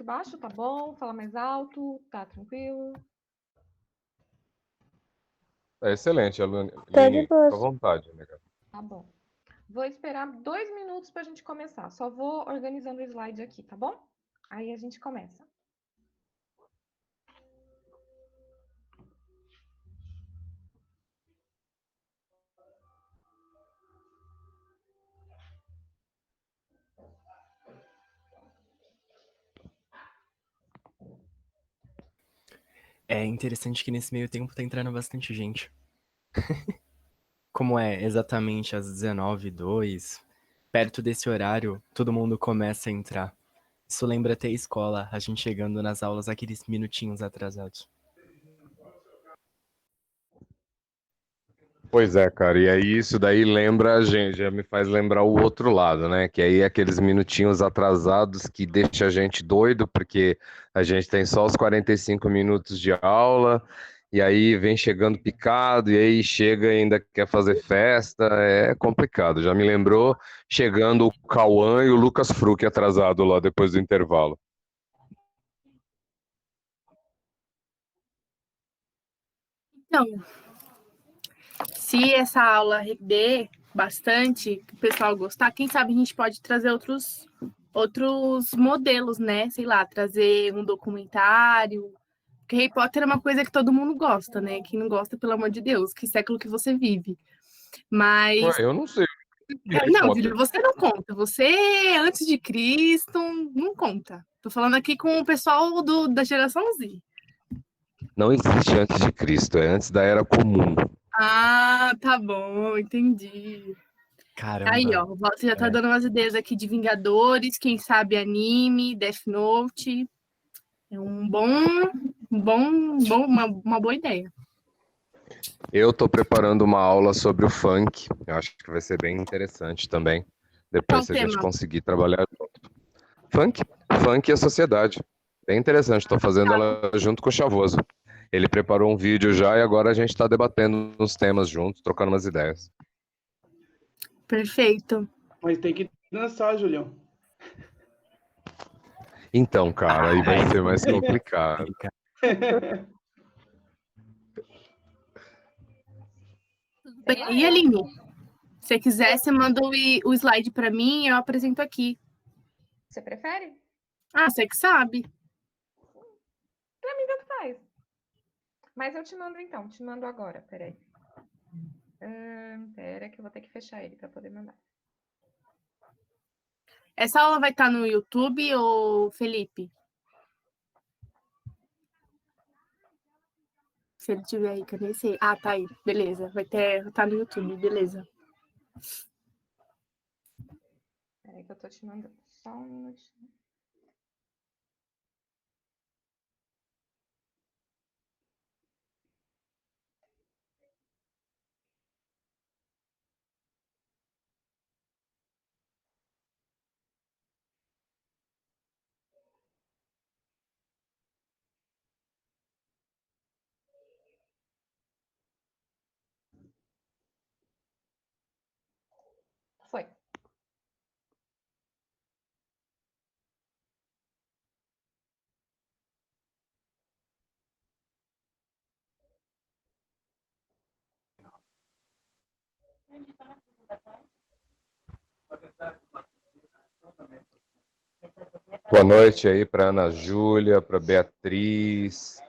muito baixo? Tá bom? Fala mais alto? Tá tranquilo? É excelente, Aline. Tá de Fica à boa. vontade, né, cara? Tá bom. Vou esperar 2 minutos pra gente começar. Só vou organizando o slide aqui, tá bom? Aí a gente começa. É interessante que nesse meio tempo tá entrando bastante gente. Como é exatamente às 19h02, perto desse horário, todo mundo começa a entrar. Isso lembra até a escola, a gente chegando nas aulas aqueles minutinhos atrasados. Pois é, cara, e aí isso daí lembra a gente, já me faz lembrar o outro lado, né? Que aí é aqueles minutinhos atrasados que deixa a gente doido, porque a gente tem só os 45 minutos de aula, e aí vem chegando picado, e aí chega e ainda quer fazer festa, é complicado. Já me lembrou chegando o Cauã e o Lucas Fruc atrasado lá depois do intervalo. Então, se essa aula render bastante, que o pessoal gostar, quem sabe a gente pode trazer outros modelos, né? Sei lá, trazer um documentário. Porque Harry Potter é uma coisa que todo mundo gosta, né? Quem não gosta, pelo amor de Deus, que século que você vive. Mas. Ué, eu não sei. Harry Não, Potter. Júlio, você não conta. Você, antes de Cristo, não conta. Tô falando aqui com o pessoal da geração Z. Não existe antes de Cristo, é antes da Era Comum. Ah, tá bom, entendi. Caramba. Aí, ó, você já tá dando umas ideias aqui de Vingadores, quem sabe anime, Death Note. É uma boa ideia. Eu estou preparando uma aula sobre o funk. Eu acho que vai ser bem interessante também. Depois, Qual se a gente tema? conseguir trabalhar junto. Funk e a sociedade. Bem interessante. Estou fazendo ela junto com o Chavoso. Ele preparou um vídeo já e agora a gente está debatendo uns temas juntos, trocando umas ideias. Perfeito. Mas tem que dançar, Julião. Então, cara, aí vai ser mais complicado. E Aline, se você quiser, você manda o slide para mim, eu apresento aqui. Você prefere? Ah, você que sabe. Pra mim, tanto faz. Mas eu te mando então, te mando agora, peraí. Pera que eu vou ter que fechar ele pra poder mandar. Essa aula vai estar no YouTube, ou Felipe? Se ele tiver aí, que eu nem sei. Ah, tá aí, beleza. Tá no YouTube, beleza. Peraí que eu tô te mandando. Só um minutinho. Foi. Boa noite aí para Ana Júlia, para Beatriz,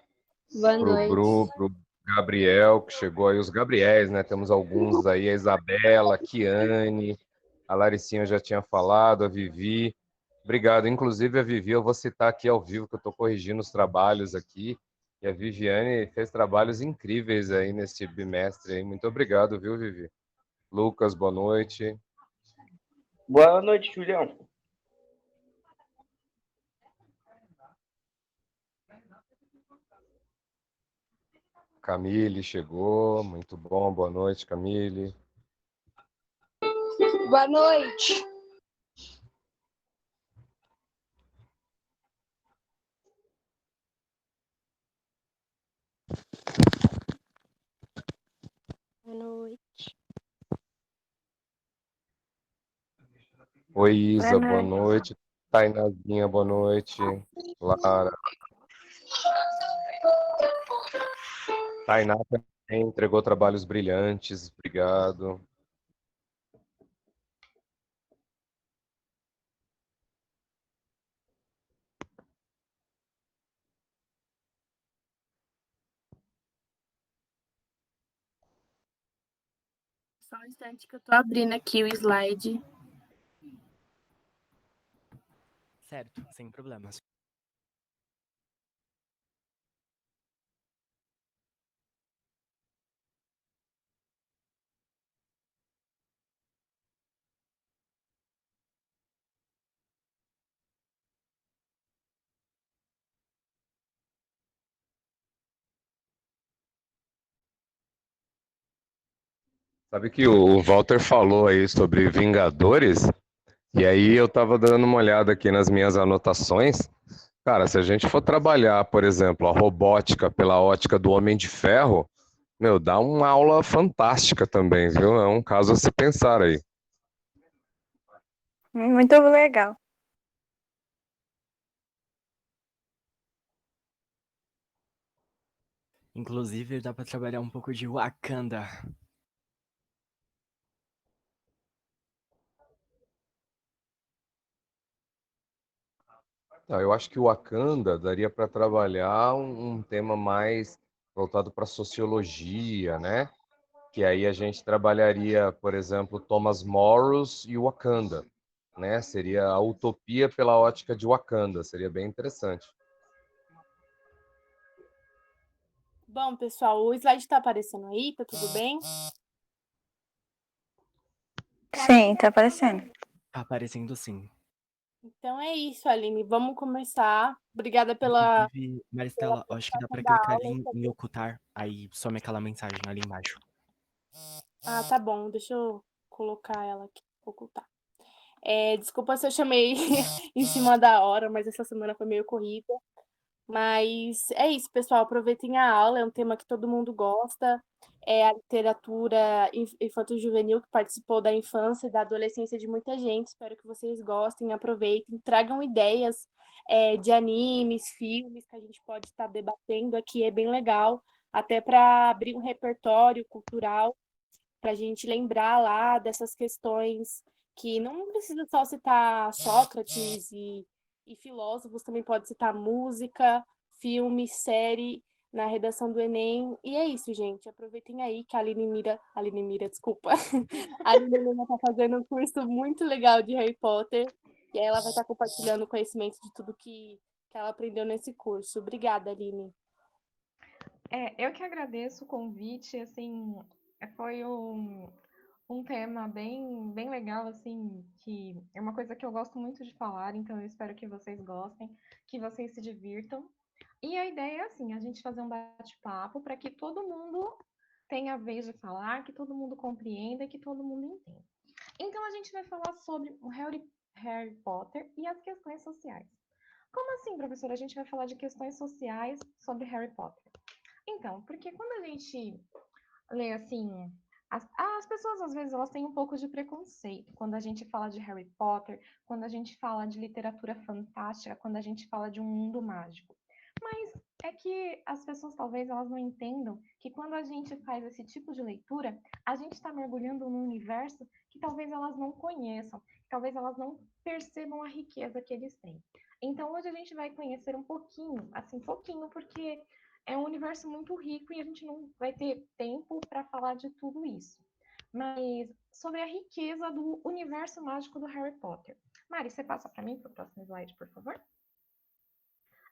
Boa pro noite. Bru, pro Gabriel, que chegou aí, os Gabriéis, né? Temos alguns aí, a Isabela, a Kiane, a Laricinha já tinha falado, a Vivi. Obrigado. Inclusive, a Vivi, eu vou citar aqui ao vivo, que eu estou corrigindo os trabalhos aqui. E a Viviane fez trabalhos incríveis aí neste bimestre aí. Muito obrigado, viu, Vivi? Lucas, boa noite. Boa noite, Julião. Camille chegou, muito bom, boa noite, Camille. Boa noite. Boa noite. Oi, Isa, boa Boa noite. Tainazinha, boa noite. Lara. Tainá também entregou trabalhos brilhantes, obrigado. Só um instante que eu tô abrindo aqui o slide. Certo, sem problemas. Sabe que o Walter falou aí sobre Vingadores, e aí eu tava dando uma olhada aqui nas minhas anotações. Cara, se a gente for trabalhar, por exemplo, a robótica pela ótica do Homem de Ferro, meu, dá uma aula fantástica também, viu? É um caso a se pensar aí. Muito legal. Inclusive, dá pra trabalhar um pouco de Wakanda. Eu acho que o Wakanda daria para trabalhar um tema mais voltado para sociologia, né? Que aí a gente trabalharia, por exemplo, Thomas Morros e Wakanda, né? Seria a utopia pela ótica de Wakanda, seria bem interessante. Bom, pessoal, o slide tá aparecendo aí, tá tudo bem? Sim, tá aparecendo. Tá aparecendo sim. Então é isso, Aline. Vamos começar. Obrigada pela Inclusive, Maristela, acho que dá pra da clicar aula. ali em ocultar, aí some aquela mensagem ali embaixo. Ah, tá bom. Deixa eu colocar ela aqui, ocultar. Desculpa se eu chamei em cima da hora, mas essa semana foi meio corrida. Mas é isso, pessoal. Aproveitem a aula, é um tema que todo mundo gosta. É a literatura infanto-juvenil que participou da infância e da adolescência de muita gente. Espero que vocês gostem, aproveitem, tragam ideias de animes, filmes que a gente pode estar debatendo aqui. É bem legal, até para abrir um repertório cultural, para a gente lembrar lá dessas questões que não precisa só citar Sócrates e filósofos, também pode citar música, filme, série, na redação do Enem. E é isso, gente. Aproveitem aí que a Aline Mira, desculpa. A Aline Mira está fazendo um curso muito legal de Harry Potter. E aí ela vai estar compartilhando conhecimento de tudo que ela aprendeu nesse curso. Obrigada, Aline. Eu que agradeço o convite, assim, foi um tema bem legal, assim, que é uma coisa que eu gosto muito de falar, então eu espero que vocês gostem, que vocês se divirtam. E a ideia é assim, a gente fazer um bate-papo para que todo mundo tenha a vez de falar, que todo mundo compreenda, que todo mundo entenda. Então a gente vai falar sobre o Harry Potter e as questões sociais. Como assim, professora? A gente vai falar de questões sociais sobre Harry Potter. Então, porque quando a gente lê assim, as pessoas às vezes elas têm um pouco de preconceito quando a gente fala de Harry Potter, quando a gente fala de literatura fantástica, quando a gente fala de um mundo mágico. Mas é que as pessoas talvez elas não entendam que quando a gente faz esse tipo de leitura, a gente está mergulhando num universo que talvez elas não conheçam, que talvez elas não percebam a riqueza que eles têm. Então hoje a gente vai conhecer um pouquinho, assim, pouquinho, porque é um universo muito rico e a gente não vai ter tempo para falar de tudo isso. Mas sobre a riqueza do universo mágico do Harry Potter. Mari, você passa para mim para o próximo slide, por favor?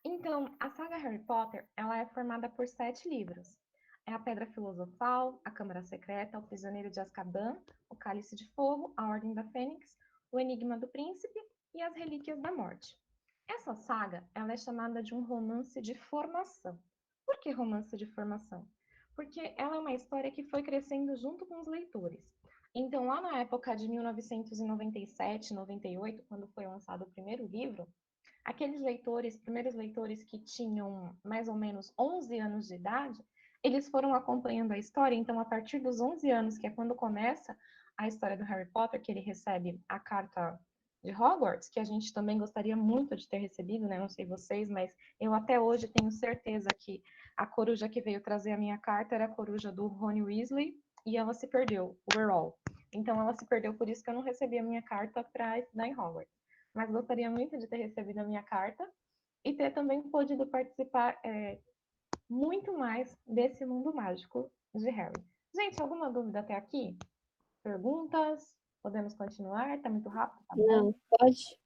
Então, a saga Harry Potter, ela é formada por 7 livros. É a Pedra Filosofal, a Câmara Secreta, o Prisioneiro de Azkaban, o Cálice de Fogo, a Ordem da Fênix, o Enigma do Príncipe e as Relíquias da Morte. Essa saga, ela é chamada de um romance de formação. Por que romance de formação? Porque ela é uma história que foi crescendo junto com os leitores. Então, lá na época de 1997, 98, quando foi lançado o primeiro livro, aqueles leitores, primeiros leitores que tinham mais ou menos 11 anos de idade, eles foram acompanhando a história, então a partir dos 11 anos, que é quando começa a história do Harry Potter, que ele recebe a carta de Hogwarts, que a gente também gostaria muito de ter recebido, né? Não sei vocês, mas eu até hoje tenho certeza que a coruja que veio trazer a minha carta era a coruja do Rony Weasley e ela se perdeu, o Errol. Então ela se perdeu, por isso que eu não recebi a minha carta para estudar em Hogwarts. Mas gostaria muito de ter recebido a minha carta e ter também podido participar muito mais desse mundo mágico de Harry. Gente, alguma dúvida até aqui? Perguntas? Podemos continuar? Tá muito rápido? Tá bom? Não, pode?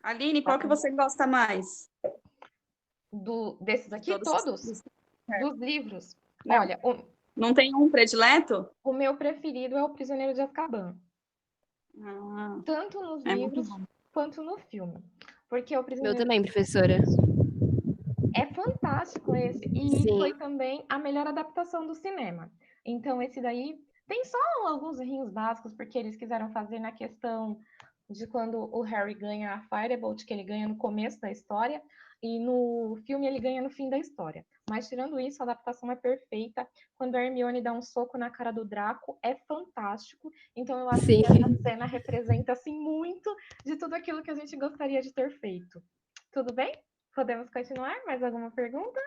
Aline, qual que você gosta mais? Desses aqui, todos? Dos livros. Não. Olha, Não tem um predileto? o meu preferido é O Prisioneiro de Azkaban. Ah, Tanto nos é muito livros bom. quanto no filme. Porque O Meu Prisioneiro também, professora. é fantástico esse. E Sim. foi também a melhor adaptação do cinema. Então, esse daí tem só alguns errinhos básicos, porque eles quiseram fazer na questão de quando o Harry ganha a Firebolt, que ele ganha no começo da história, e no filme ele ganha no fim da história. Mas, tirando isso, a adaptação é perfeita. Quando a Hermione dá um soco na cara do Draco, é fantástico. Então, eu acho Sim. que essa cena representa, assim, muito de tudo aquilo que a gente gostaria de ter feito. Tudo bem? Podemos continuar? Mais alguma pergunta?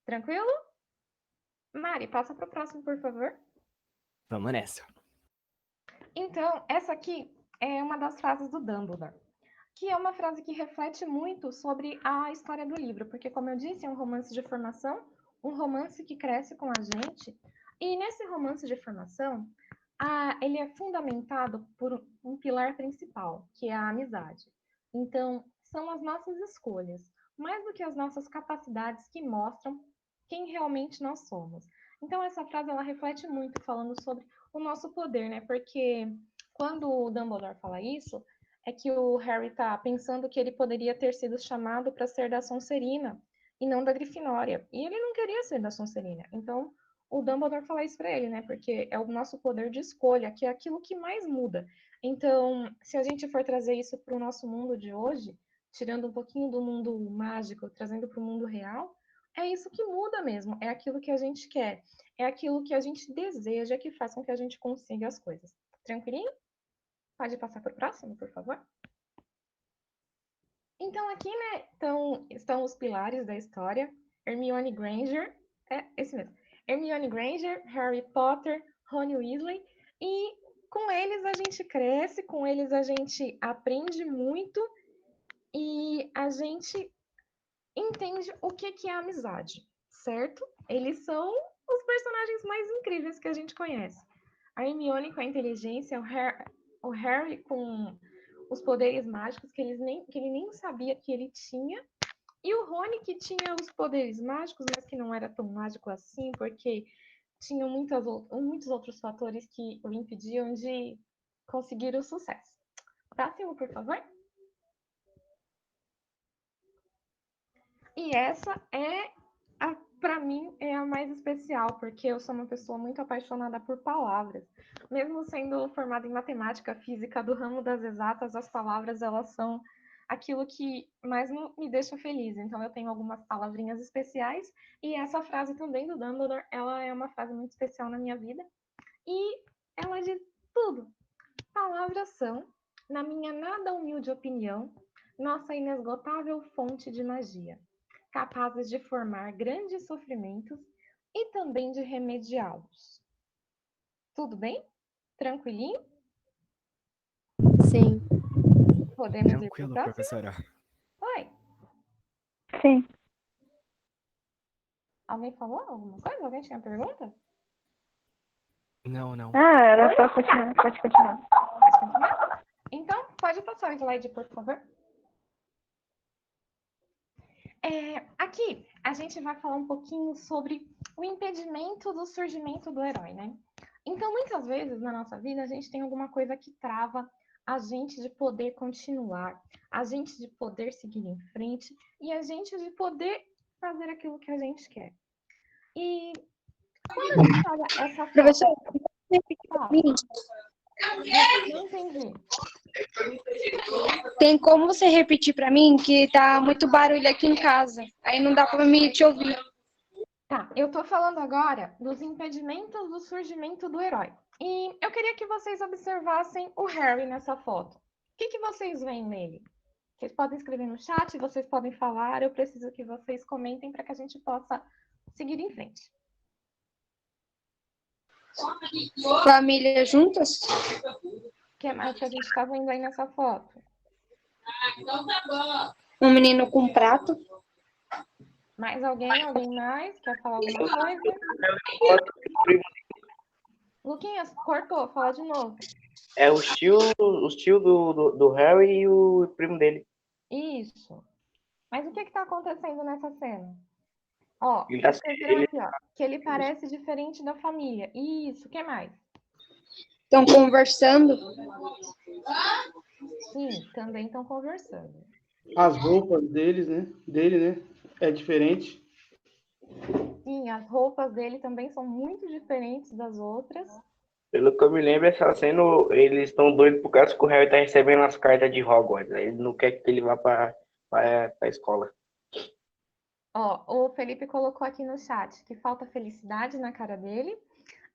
Tranquilo? Mari, passa para o próximo, por favor. Vamos nessa. Então, essa aqui é uma das frases do Dumbledore, que é uma frase que reflete muito sobre a história do livro, porque, como eu disse, é um romance de formação, um romance que cresce com a gente, e nesse romance de formação, ele é fundamentado por um pilar principal, que é a amizade. Então, são as nossas escolhas, mais do que as nossas capacidades que mostram quem realmente nós somos. Então, essa frase, ela reflete muito, falando sobre o nosso poder, né? Porque quando o Dumbledore fala isso, é que o Harry tá pensando que ele poderia ter sido chamado para ser da Sonserina e não da Grifinória. E ele não queria ser da Sonserina. Então, o Dumbledore fala isso para ele, né? Porque é o nosso poder de escolha, que é aquilo que mais muda. Então, se a gente for trazer isso para o nosso mundo de hoje, tirando um pouquinho do mundo mágico, trazendo para o mundo real, é isso que muda mesmo. É aquilo que a gente quer. É aquilo que a gente deseja que faz com que a gente consiga as coisas. Tranquilinho? Pode passar para o próximo, por favor? Então, aqui, né, estão os pilares da história. Hermione Granger, esse mesmo. Hermione Granger, Harry Potter, Rony Weasley. E com eles a gente cresce, com eles a gente aprende muito e a gente entende o que é amizade, certo? Eles são os personagens mais incríveis que a gente conhece. A Hermione com a inteligência, o Harry com os poderes mágicos que ele nem sabia que ele tinha, e o Rony que tinha os poderes mágicos, mas que não era tão mágico assim, porque tinham muitos outros fatores que o impediam de conseguir o sucesso. Próximo, por favor. E essa para mim, é a mais especial, porque eu sou uma pessoa muito apaixonada por palavras. Mesmo sendo formada em matemática, física, do ramo das exatas, as palavras, elas são aquilo que mais me deixa feliz. Então, eu tenho algumas palavrinhas especiais, e essa frase também do Dumbledore, ela é uma frase muito especial na minha vida. E ela diz tudo. Palavras são, na minha nada humilde opinião, nossa inesgotável fonte de magia, capazes de formar grandes sofrimentos e também de remediá-los. Tudo bem? Tranquilinho? Sim. Podemos ir para o Tranquilo, próximo? professora. Oi, Sim. alguém falou alguma coisa? Alguém tinha pergunta? Não, não. Ah, era só continuar. Pode continuar. Pode continuar? Então, pode passar o slide, por favor. Aqui, a gente vai falar um pouquinho sobre o impedimento do surgimento do herói, né? Então, muitas vezes na nossa vida, a gente tem alguma coisa que trava a gente de poder continuar, a gente de poder seguir em frente e a gente de poder fazer aquilo que a gente quer. E quando a gente fala essa Professor, não entendi. tem como você repetir para mim que tá muito barulho aqui em casa? Aí não dá para mim te ouvir. Tá, eu tô falando agora dos impedimentos do surgimento do herói. E eu queria que vocês observassem o Harry nessa foto. O que vocês veem nele? Vocês podem escrever no chat, vocês podem falar. Eu preciso que vocês comentem para que a gente possa seguir em frente. Família juntas? O que mais que a gente está vendo aí nessa foto? Um menino com um prato? Mais alguém? Alguém mais? Quer falar alguma coisa? Luquinhas, cortou. Fala de novo. É os tio do Harry e o primo dele. Isso. Mas o que está acontecendo nessa cena? Ó, Ele tá- escreveram aqui, ó, que ele parece diferente da família. Isso, o que mais? Estão conversando? Sim, também estão conversando. As roupas deles, né? Dele, né? É diferente. Sim, as roupas dele também são muito diferentes das outras. Pelo que eu me lembro, essa cena, eles estão doidos por causa que o Harry tá recebendo as cartas de Hogwarts. Aí ele não quer que ele vá pra escola. Ó, o Felipe colocou aqui no chat que falta felicidade na cara dele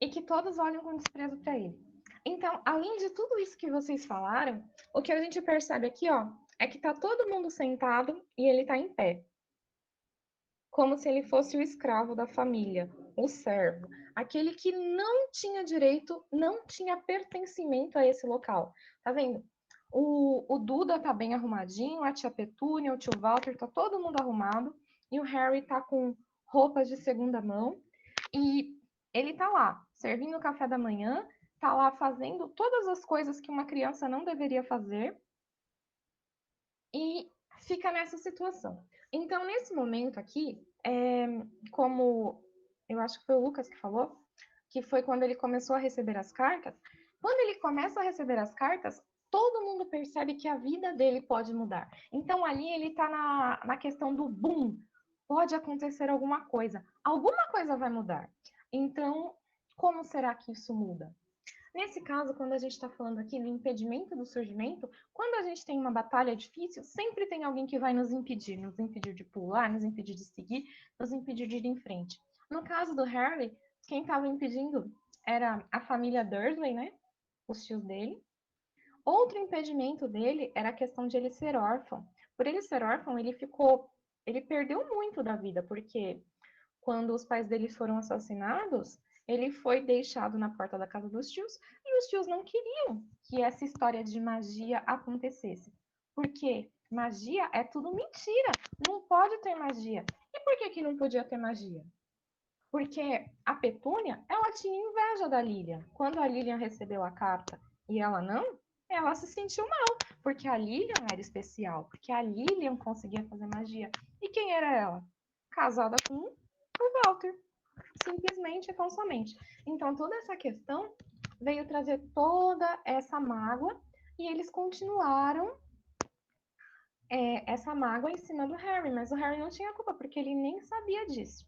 e que todos olham com desprezo para ele. Então, além de tudo isso que vocês falaram, o que a gente percebe aqui, ó, é que tá todo mundo sentado e ele tá em pé. Como se ele fosse o escravo da família, o servo, aquele que não tinha direito, não tinha pertencimento a esse local. Tá vendo? O Duda tá bem arrumadinho, a tia Petúnia, o tio Walter, tá todo mundo arrumado, e o Harry tá com roupas de segunda mão, e ele tá lá, servindo o café da manhã, tá lá fazendo todas as coisas que uma criança não deveria fazer, e fica nessa situação. Então, nesse momento aqui, como eu acho que foi o Lucas que falou, que foi quando ele começou a receber as cartas, quando ele começa a receber as cartas, todo mundo percebe que a vida dele pode mudar. Então, ali ele está na questão do boom, pode acontecer alguma coisa vai mudar. Então, como será que isso muda? Nesse caso, quando a gente está falando aqui do impedimento do surgimento, quando a gente tem uma batalha difícil, sempre tem alguém que vai nos impedir de pular, nos impedir de seguir, nos impedir de ir em frente. No caso do Harry, quem estava impedindo era a família Dursley, né? Os tios dele. Outro impedimento dele era a questão de ele ser órfão. Por ele ser órfão, ele perdeu muito da vida, porque quando os pais dele foram assassinados, ele foi deixado na porta da casa dos tios e os tios não queriam que essa história de magia acontecesse. Porque magia é tudo mentira, não pode ter magia. E por que não podia ter magia? Porque a Petúnia, ela tinha inveja da Lilian. Quando a Lilian recebeu a carta e ela não, ela se sentiu mal, porque a Lilian era especial, porque a Lilian conseguia fazer magia. E quem era ela? Casada com o Walter, simplesmente e tão somente. Então, toda essa questão veio trazer toda essa mágoa e eles continuaram essa mágoa em cima do Harry, mas o Harry não tinha culpa, porque ele nem sabia disso.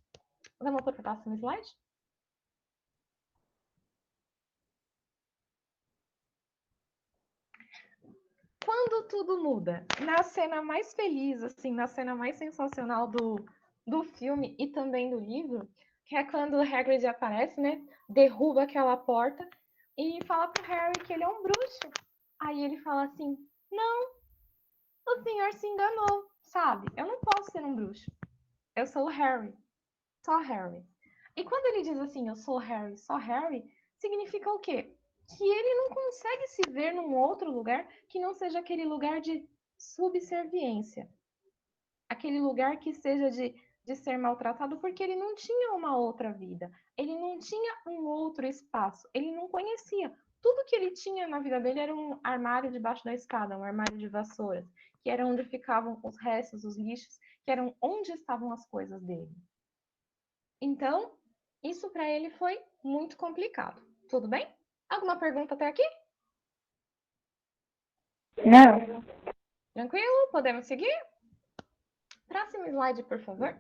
Vamos para o próximo slide? Quando tudo muda, na cena mais feliz, assim, na cena mais sensacional do filme e também do livro, que é quando o Hagrid aparece, né? Derruba aquela porta e fala pro Harry que ele é um bruxo. Aí ele fala assim: não, o senhor se enganou, sabe? Eu não posso ser um bruxo. Eu sou o Harry. Só Harry. E quando ele diz assim, eu sou Harry, só Harry, significa o quê? Que ele não consegue se ver num outro lugar que não seja aquele lugar de subserviência. Aquele lugar que seja de ser maltratado, porque ele não tinha uma outra vida. Ele não tinha um outro espaço. Ele não conhecia. Tudo que ele tinha na vida dele era um armário debaixo da escada, um armário de vassouras, que era onde ficavam os restos, os lixos, que eram onde estavam as coisas dele. Então, isso para ele foi muito complicado. Tudo bem? Alguma pergunta até aqui? Não. Tranquilo? Podemos seguir? Próximo slide, por favor.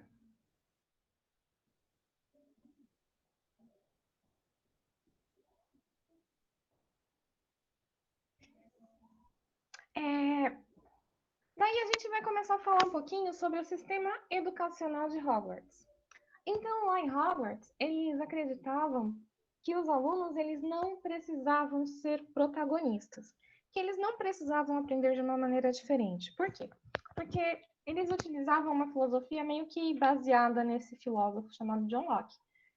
Daí a gente vai começar a falar um pouquinho sobre o sistema educacional de Hogwarts. Então, lá em Hogwarts, eles acreditavam que os alunos eles não precisavam ser protagonistas, que eles não precisavam aprender de uma maneira diferente. Por quê? Porque eles utilizavam uma filosofia meio que baseada nesse filósofo chamado John Locke,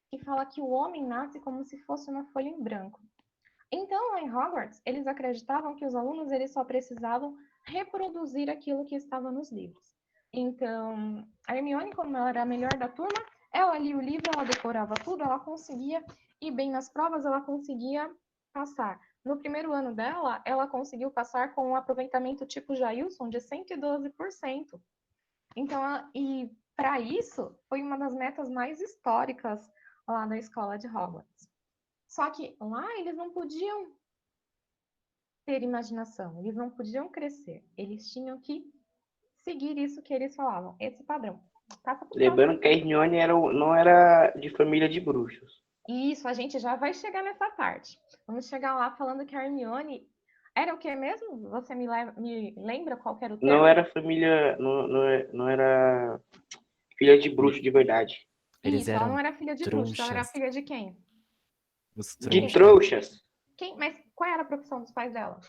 que fala que o homem nasce como se fosse uma folha em branco. Então, lá em Hogwarts, eles acreditavam que os alunos eles só precisavam reproduzir aquilo que estava nos livros. Então, a Hermione, como ela era a melhor da turma, ela lia o livro, ela decorava tudo, ela conseguia ir bem nas provas, ela conseguia passar. No primeiro ano dela, ela conseguiu passar com um aproveitamento tipo Jailson de 112%. Então, e para isso, foi uma das metas mais históricas lá da escola de Hogwarts. Só que lá eles não podiam ter imaginação, eles não podiam crescer, eles tinham que seguir isso que eles falavam, esse padrão. Lembrando que a Hermione não era de família de bruxos. Isso, a gente já vai chegar nessa parte. Vamos chegar lá falando que a Hermione era o que mesmo? Você me lembra qual era o termo? Não era família, não era filha de bruxo de verdade. Eles Isso, ela eram não era filha de bruxo, ela era trouxas. filha de quem? Os De trouxas. trouxas. Mas qual era a profissão dos pais dela?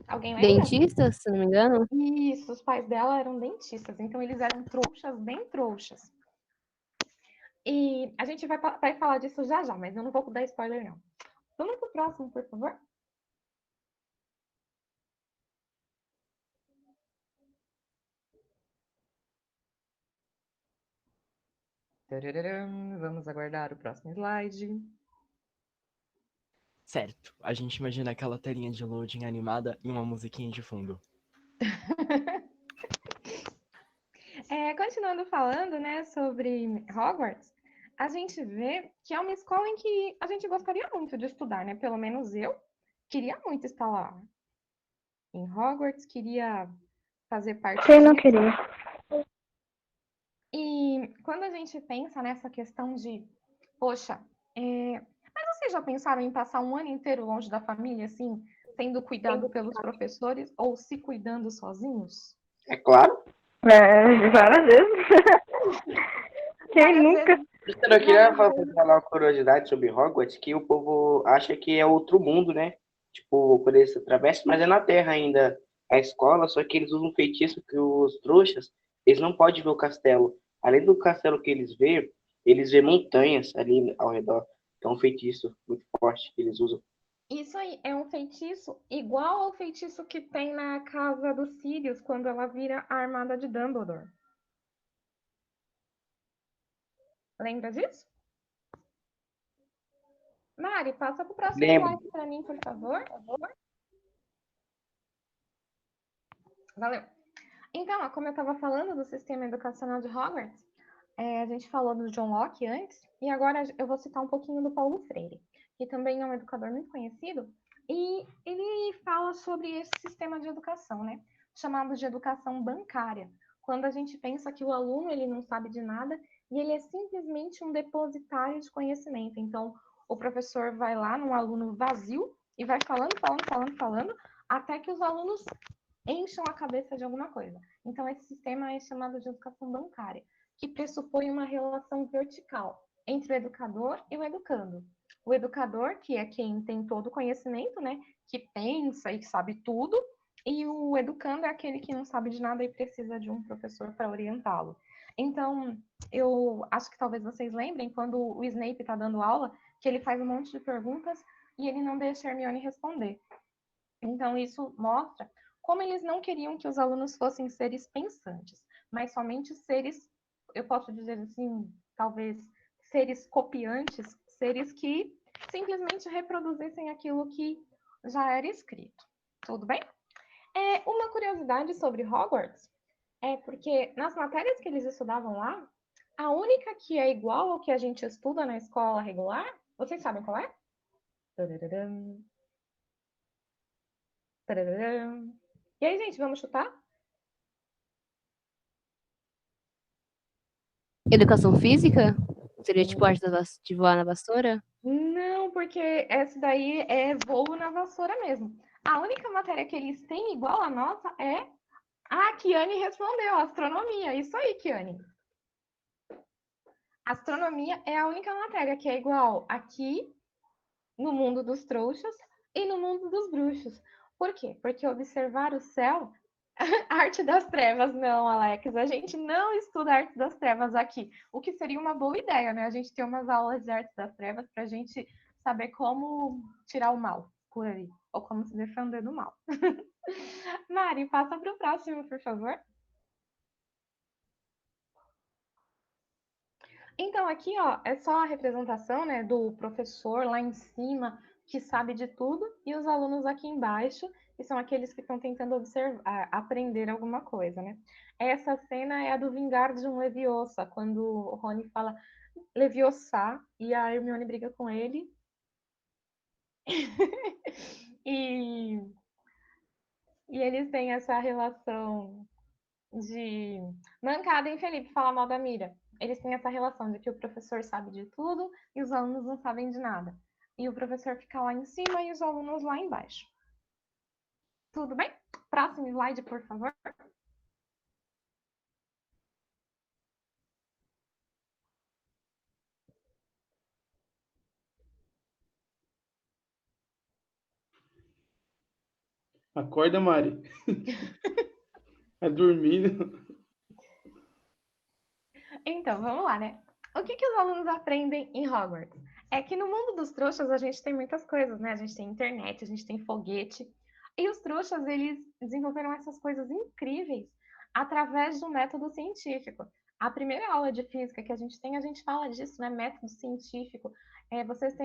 Alguém lembra? Dentistas, se não me engano. Isso, os pais dela eram dentistas, então eles eram trouxas, bem trouxas. E a gente vai falar disso já já, mas eu não vou dar spoiler, não. Vamos pro próximo, por favor? Tararam, vamos aguardar o próximo slide. Certo, a gente imagina aquela telinha de loading animada e uma musiquinha de fundo. Continuando falando, né, sobre Hogwarts, a gente vê que é uma escola em que a gente gostaria muito de estudar, né? Pelo menos eu queria muito estar lá. Em Hogwarts, queria fazer parte Quem não disso. queria? E quando a gente pensa nessa questão de, poxa, mas vocês já pensaram em passar um ano inteiro longe da família, assim, sendo cuidado pelos professores ou se cuidando sozinhos? É claro. Várias vezes. Quem Várias nunca? vezes. Eu queria falar uma curiosidade sobre Hogwarts, que o povo acha que é outro mundo, né? Tipo, por eles atravessam, mas é na Terra ainda a escola, só que eles usam um feitiço que os trouxas, eles não podem ver o castelo. Além do castelo que eles vê montanhas ali ao redor. Então, é um feitiço muito forte que eles usam. Isso aí é um feitiço igual ao feitiço que tem na casa dos Sirius, quando ela vira a armada de Dumbledore. Lembra disso? Mari, passa para o próximo Lembro. slide para mim, por favor. Valeu. Então, como eu estava falando do sistema educacional de Hogwarts, a gente falou do John Locke antes, e agora eu vou citar um pouquinho do Paulo Freire, que também é um educador muito conhecido, e ele fala sobre esse sistema de educação, né? Chamado de educação bancária, quando a gente pensa que o aluno ele não sabe de nada e ele é simplesmente um depositário de conhecimento. Então, o professor vai lá num aluno vazio e vai falando, até que os alunos encham a cabeça de alguma coisa. Então, esse sistema é chamado de educação bancária, que pressupõe uma relação vertical entre o educador e o educando. O educador, que é quem tem todo o conhecimento, né, que pensa e sabe tudo, e o educando é aquele que não sabe de nada e precisa de um professor para orientá-lo. Então, eu acho que talvez vocês lembrem, quando o Snape está dando aula, que ele faz um monte de perguntas e ele não deixa a Hermione responder. Então, isso mostra como eles não queriam que os alunos fossem seres pensantes, mas somente seres, eu posso dizer assim, talvez seres copiantes, seres que simplesmente reproduzissem aquilo que já era escrito. Tudo bem? Uma curiosidade sobre Hogwarts é porque nas matérias que eles estudavam lá, a única que é igual ao que a gente estuda na escola regular, vocês sabem qual é? Tararam. Tararam. E aí, gente, vamos chutar? Educação física? Seria tipo arte de voar na vassoura? Não, porque essa daí é voo na vassoura mesmo. A única matéria que eles têm igual a nossa é... Ah, Kiane respondeu, astronomia. Isso aí, Kiane. Astronomia é a única matéria que é igual aqui no mundo dos trouxas e no mundo dos bruxos. Por quê? Porque observar o céu, arte das trevas, não, Alex, a gente não estuda arte das trevas aqui, o que seria uma boa ideia, né? A gente ter umas aulas de arte das trevas para a gente saber como tirar o mal por aí, ou como se defender do mal. Mari, passa para o próximo, por favor. Então, aqui, ó, é só a representação, né, do professor lá em cima, que sabe de tudo, e os alunos aqui embaixo, que são aqueles que estão tentando observar, aprender alguma coisa, né? Essa cena é a do Wingardium Leviosa, quando o Rony fala Leviosa, e a Hermione briga com ele. e, e eles têm essa relação de mancada em Felipe falar mal da Mira. Eles têm essa relação de que o professor sabe de tudo e os alunos não sabem de nada. E o professor fica lá em cima e os alunos lá embaixo. Tudo bem? Próximo slide, por favor. Acorda, Mari. Tá dormindo. Então, vamos lá, né? O que os alunos aprendem em Hogwarts? É que no mundo dos trouxas a gente tem muitas coisas, né? A gente tem internet, a gente tem foguete. E os trouxas, eles desenvolveram essas coisas incríveis através do método científico. A primeira aula de física que a gente fala disso, né? Método científico. Vocês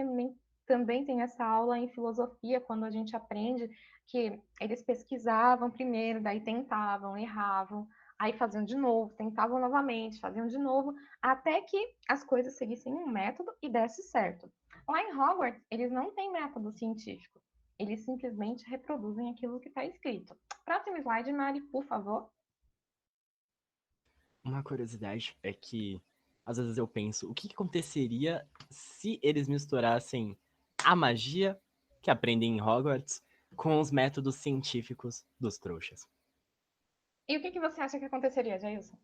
também têm essa aula em filosofia, quando a gente aprende que eles pesquisavam primeiro, daí tentavam, erravam, aí faziam de novo, tentavam novamente, faziam de novo, até que as coisas seguissem um método e desse certo. Lá em Hogwarts, eles não têm método científico. Eles simplesmente reproduzem aquilo que está escrito. Próximo slide, Mari, por favor. Uma curiosidade é que, às vezes eu penso, o que aconteceria se eles misturassem a magia que aprendem em Hogwarts com os métodos científicos dos trouxas? E o que você acha que aconteceria, Jailson?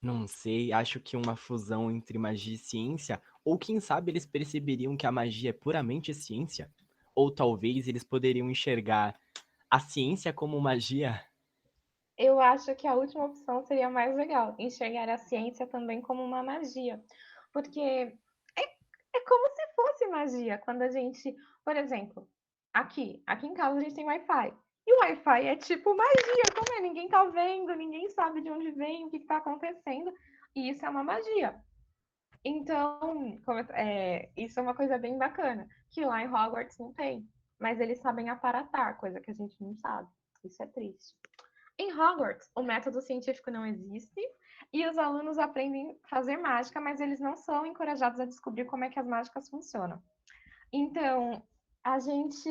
Não sei, acho que uma fusão entre magia e ciência, ou quem sabe eles perceberiam que a magia é puramente ciência, ou talvez eles poderiam enxergar a ciência como magia. Eu acho que a última opção seria mais legal, enxergar a ciência também como uma magia. Porque é como se fosse magia. Quando a gente, por exemplo, aqui em casa a gente tem Wi-Fi. E o Wi-Fi é tipo magia, como é? Ninguém tá vendo, ninguém sabe de onde vem, o que está acontecendo. E isso é uma magia. Então, isso é uma coisa bem bacana, que lá em Hogwarts não tem. Mas eles sabem aparatar, coisa que a gente não sabe. Isso é triste. Em Hogwarts, o método científico não existe e os alunos aprendem a fazer mágica, mas eles não são encorajados a descobrir como é que as mágicas funcionam. Então, a gente.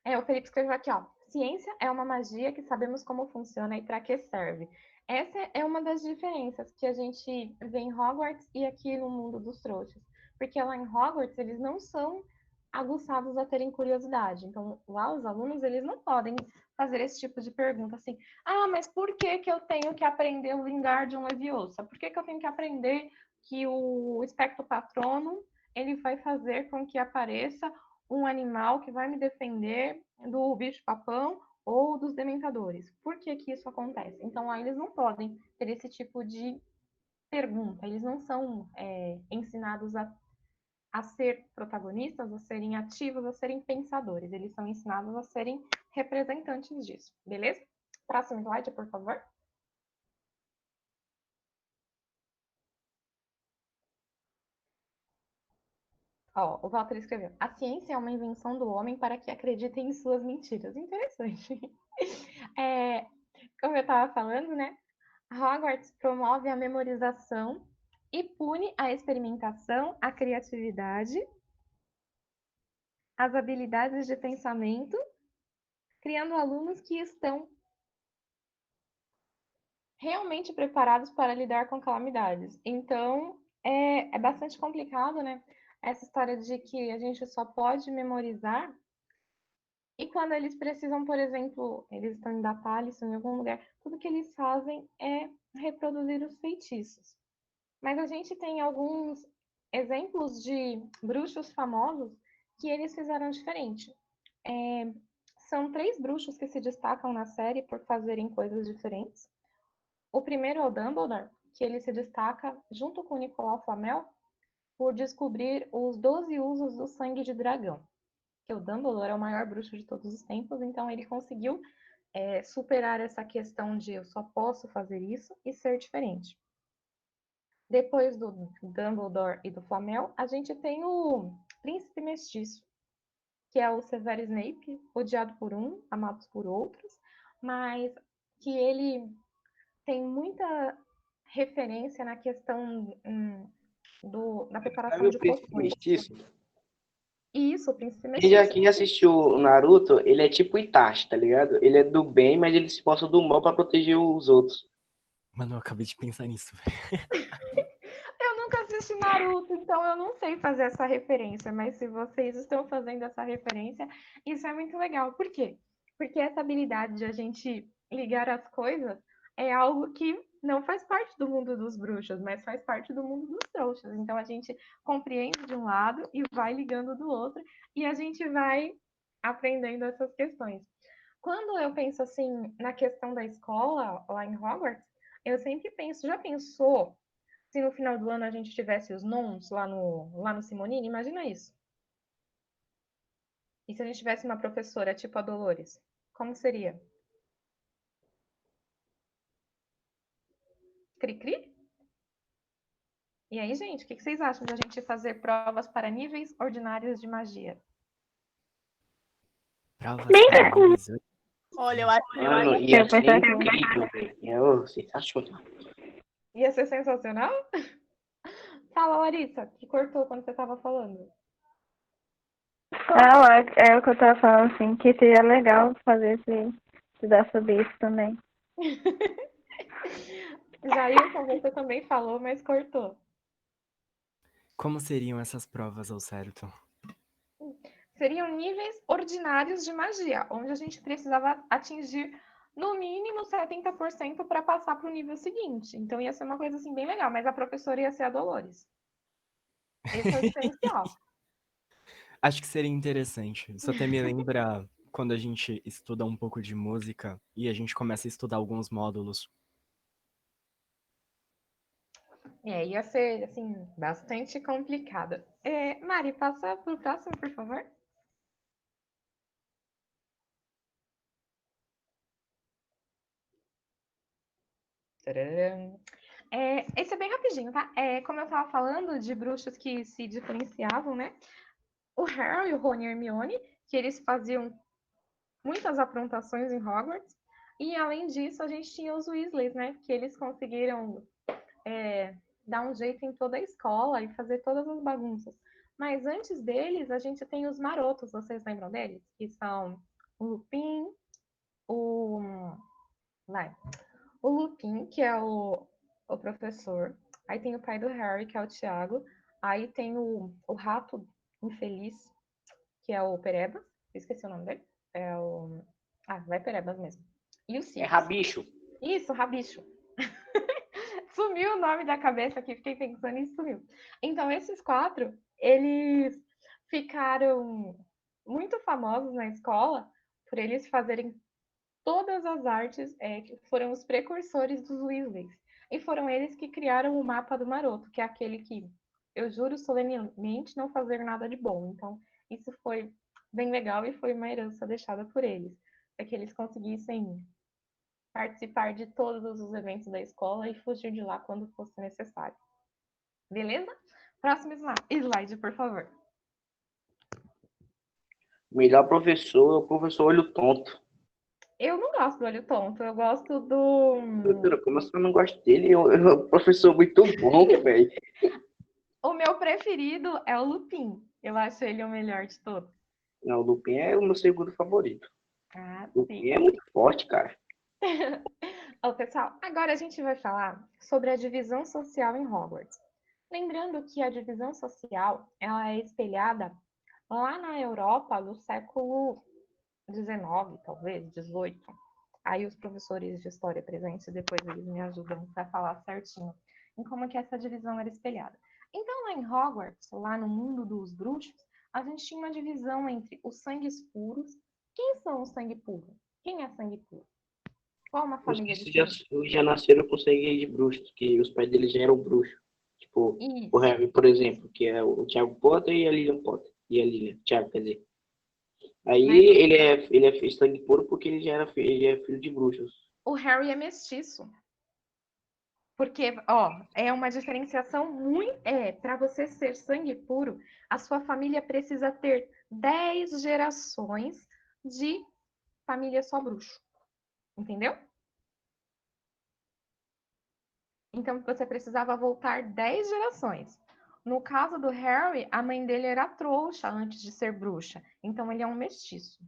O Felipe escreveu aqui, ó. Ciência é uma magia que sabemos como funciona e para que serve. Essa é uma das diferenças que a gente vê em Hogwarts e aqui no mundo dos trouxas. Porque lá em Hogwarts, eles não são aguçados a terem curiosidade. Então, lá os alunos, eles não podem fazer esse tipo de pergunta assim: ah, mas por que que eu tenho que aprender o Wingardium Leviosa? Por que que eu tenho que aprender que o Expecto Patronum ele vai fazer com que apareça um animal que vai me defender do bicho-papão ou dos dementadores? Por que que isso acontece? Então, lá eles não podem ter esse tipo de pergunta. Eles não são ensinados a ser protagonistas, a serem ativos, a serem pensadores. Eles são ensinados a serem representantes disso, beleza? Próximo slide, por favor. Ó, o Walter escreveu: a ciência é uma invenção do homem para que acredite em suas mentiras. Interessante. Como eu estava falando, né? Hogwarts promove a memorização e pune a experimentação, a criatividade, as habilidades de pensamento, criando alunos que estão realmente preparados para lidar com calamidades. Então, é bastante complicado, né? Essa história de que a gente só pode memorizar. E quando eles precisam, por exemplo, eles estão em batalha, estão em algum lugar, tudo que eles fazem é reproduzir os feitiços. Mas a gente tem alguns exemplos de bruxos famosos que eles fizeram diferente. São 3 bruxos que se destacam na série por fazerem coisas diferentes. O primeiro é o Dumbledore, que ele se destaca junto com o Nicolau Flamel por descobrir os 12 usos do sangue de dragão. Que o Dumbledore é o maior bruxo de todos os tempos, então ele conseguiu superar essa questão de eu só posso fazer isso e ser diferente. Depois do Dumbledore e do Flamel, a gente tem o Príncipe Mestiço, que é o Severus Snape, odiado por um, amado por outros, mas que ele tem muita referência na questão da Sabe preparação o de príncipe poções. mestiço? E isso, o Príncipe Quem Mestiço. já assistiu o Naruto, ele é tipo Itachi, tá ligado? Ele é do bem, mas ele se posta do mal pra proteger os outros. Mano, eu acabei de pensar nisso. Eu nunca assisti Naruto, então eu não sei fazer essa referência, mas se vocês estão fazendo essa referência, isso é muito legal. Por quê? Porque essa habilidade de a gente ligar as coisas é algo que não faz parte do mundo dos bruxos, mas faz parte do mundo dos trouxas. Então a gente compreende de um lado e vai ligando do outro, e a gente vai aprendendo essas questões. Quando eu penso assim na questão da escola lá em Hogwarts, eu sempre penso, já pensou se no final do ano a gente tivesse os nons lá no Simonini? Imagina isso. E se a gente tivesse uma professora tipo a Dolores? Como seria? Cri-cri? E aí, gente, o que vocês acham de a gente fazer provas para níveis ordinários de magia? Provas Bem para tranquilo. níveis. Olha, eu acho Mano, Eu ia ser pensava que incrível, velho. Sensacional. Ia ser sensacional? Fala, Larissa, que cortou quando você estava falando. não, é o que eu tava falando, assim, que seria legal fazer estudar sobre isso também. Jailson, você também falou, mas cortou. Como seriam essas provas ao certo? Seriam níveis ordinários de magia, onde a gente precisava atingir no mínimo 70% para passar para o nível seguinte. Então ia ser uma coisa assim bem legal, mas a professora ia ser a Dolores. Esse é o diferencial. Acho que seria interessante. Isso até me lembra quando a gente estuda um pouco de música e a gente começa a estudar alguns módulos. Ia ser assim bastante complicado. Mari, passa para o próximo, por favor. Tcharam. Esse é bem rapidinho, tá? Como eu estava falando de bruxos que se diferenciavam, né? O Harry, o Rony e a Hermione, que eles faziam muitas aprontações em Hogwarts. E além disso, a gente tinha os Weasleys, né? Que eles conseguiram dar um jeito em toda a escola e fazer todas as bagunças. Mas antes deles, a gente tem os marotos, vocês lembram deles? Que são o Lupin, o. Vai. O Lupin, que é o professor. Aí tem o pai do Harry, que é o Tiago. Aí tem o rato infeliz, que é o Perebas. Eu esqueci o nome dele. É o. Vai Perebas mesmo. E o É Sirius. rabicho. Isso, Rabicho. Sumiu o nome da cabeça aqui, fiquei pensando e sumiu. Então, esses 4, eles ficaram muito famosos na escola por eles fazerem todas as artes, que foram os precursores dos Weasleys. E foram eles que criaram o mapa do Maroto, que é aquele que eu juro solenemente não fazer nada de bom. Então, isso foi bem legal e foi uma herança deixada por eles, para que eles conseguissem participar de todos os eventos da escola e fugir de lá quando fosse necessário. Beleza? Próximo slide, por favor. O melhor professor é o professor Olho Tonto. Eu não gosto do Olho Tonto, eu gosto do. Doutora, como assim eu não gosto dele? É um professor muito bom, velho. O meu preferido é o Lupin. Eu acho ele o melhor de todos. Não, o Lupin é o meu segundo favorito. O Lupin Sim. é muito forte, cara. Pessoal, agora a gente vai falar sobre a divisão social em Hogwarts. Lembrando que a divisão social ela é espelhada lá na Europa do século XIX, talvez, XVIII. Aí os professores de história presentes depois eles me ajudam para falar certinho. em como que essa divisão era espelhada. Então, lá em Hogwarts, lá no mundo dos bruxos, a gente tinha uma divisão entre os sangues puros. Quem são os sangue puro? Quem é sangue puro? Qual uma Os família que de já, sangue? já nasceram com sangue de bruxos, que os pais deles já eram bruxos. Tipo, o Isso. Harry, por exemplo, que é o Thiago Potter e a Lilian Potter. E a Lilian, Thiago, quer dizer. Aí Mas ele é sangue puro porque ele é filho de bruxos. o Harry é mestiço. Porque, ó, é uma diferenciação muito. Para você ser sangue puro, a sua família precisa ter 10 gerações de família só bruxo. Entendeu? Então você precisava voltar 10 gerações. No caso do Harry, a mãe dele era trouxa antes de ser bruxa. Então ele é um mestiço.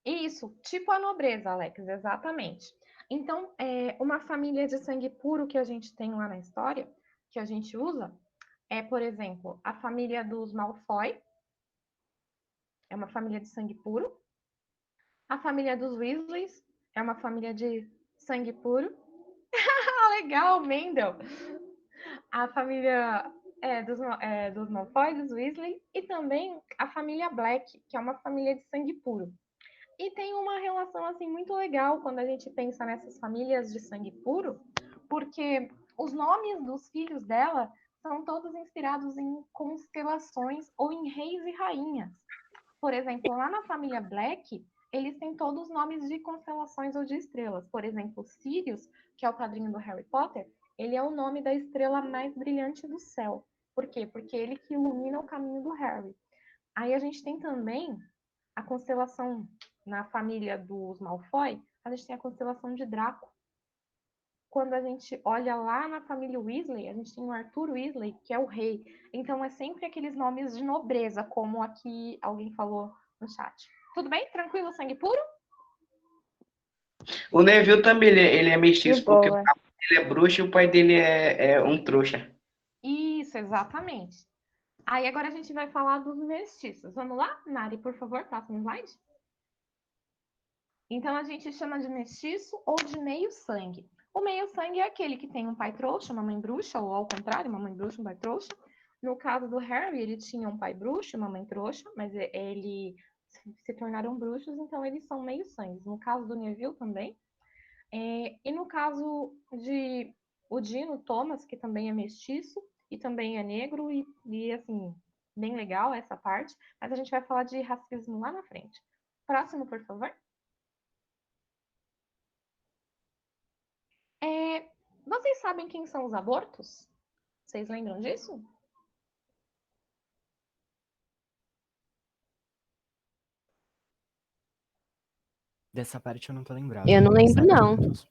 Isso, tipo a nobreza, Alex, exatamente. Então, uma família de sangue puro que a gente tem lá na história, que a gente usa, é, por exemplo, a família dos Malfoy, é uma família de sangue puro. A família dos Weasleys é uma família de sangue puro. Ah, legal, Mendel! A família dos Malfoy, dos Weasley, e também a família Black, que é uma família de sangue puro. E tem uma relação assim muito legal quando a gente pensa nessas famílias de sangue puro, porque os nomes dos filhos dela são todos inspirados em constelações ou em reis e rainhas. Por exemplo, lá na família Black, eles têm todos os nomes de constelações ou de estrelas. Por exemplo, Sirius, que é o padrinho do Harry Potter, ele é o nome da estrela mais brilhante do céu. Por quê? Porque ele que ilumina o caminho do Harry. Aí a gente tem também a constelação na família dos Malfoy, a gente tem a constelação de Draco. Quando a gente olha lá na família Weasley, a gente tem o Arthur Weasley, que é o rei. Então é sempre aqueles nomes de nobreza, como aqui alguém falou no chat. Tudo bem? Tranquilo, sangue puro? O Neville também, ele é De mestiço porque o boa. pai dele é bruxo e o pai dele é um trouxa. Isso, exatamente. Aí agora a gente vai falar dos mestiços. Vamos lá? Nari, por favor, próximo slide. Então a gente chama de mestiço ou de meio sangue. O meio sangue é aquele que tem um pai trouxa, uma mãe bruxa, ou ao contrário, uma mãe bruxa, um pai trouxa. No caso do Harry, ele tinha um pai bruxo e uma mãe trouxa, mas eles se tornaram bruxos, então eles são meio sangues. No caso do Neville também. E no caso de o Dino Thomas, que também é mestiço e também é negro, e assim, bem legal essa parte, mas a gente vai falar de racismo lá na frente. Próximo, por favor. Vocês sabem quem são os abortos? Vocês lembram disso? Dessa parte eu não tô lembrado. Eu não lembro, Sabe não. juntos?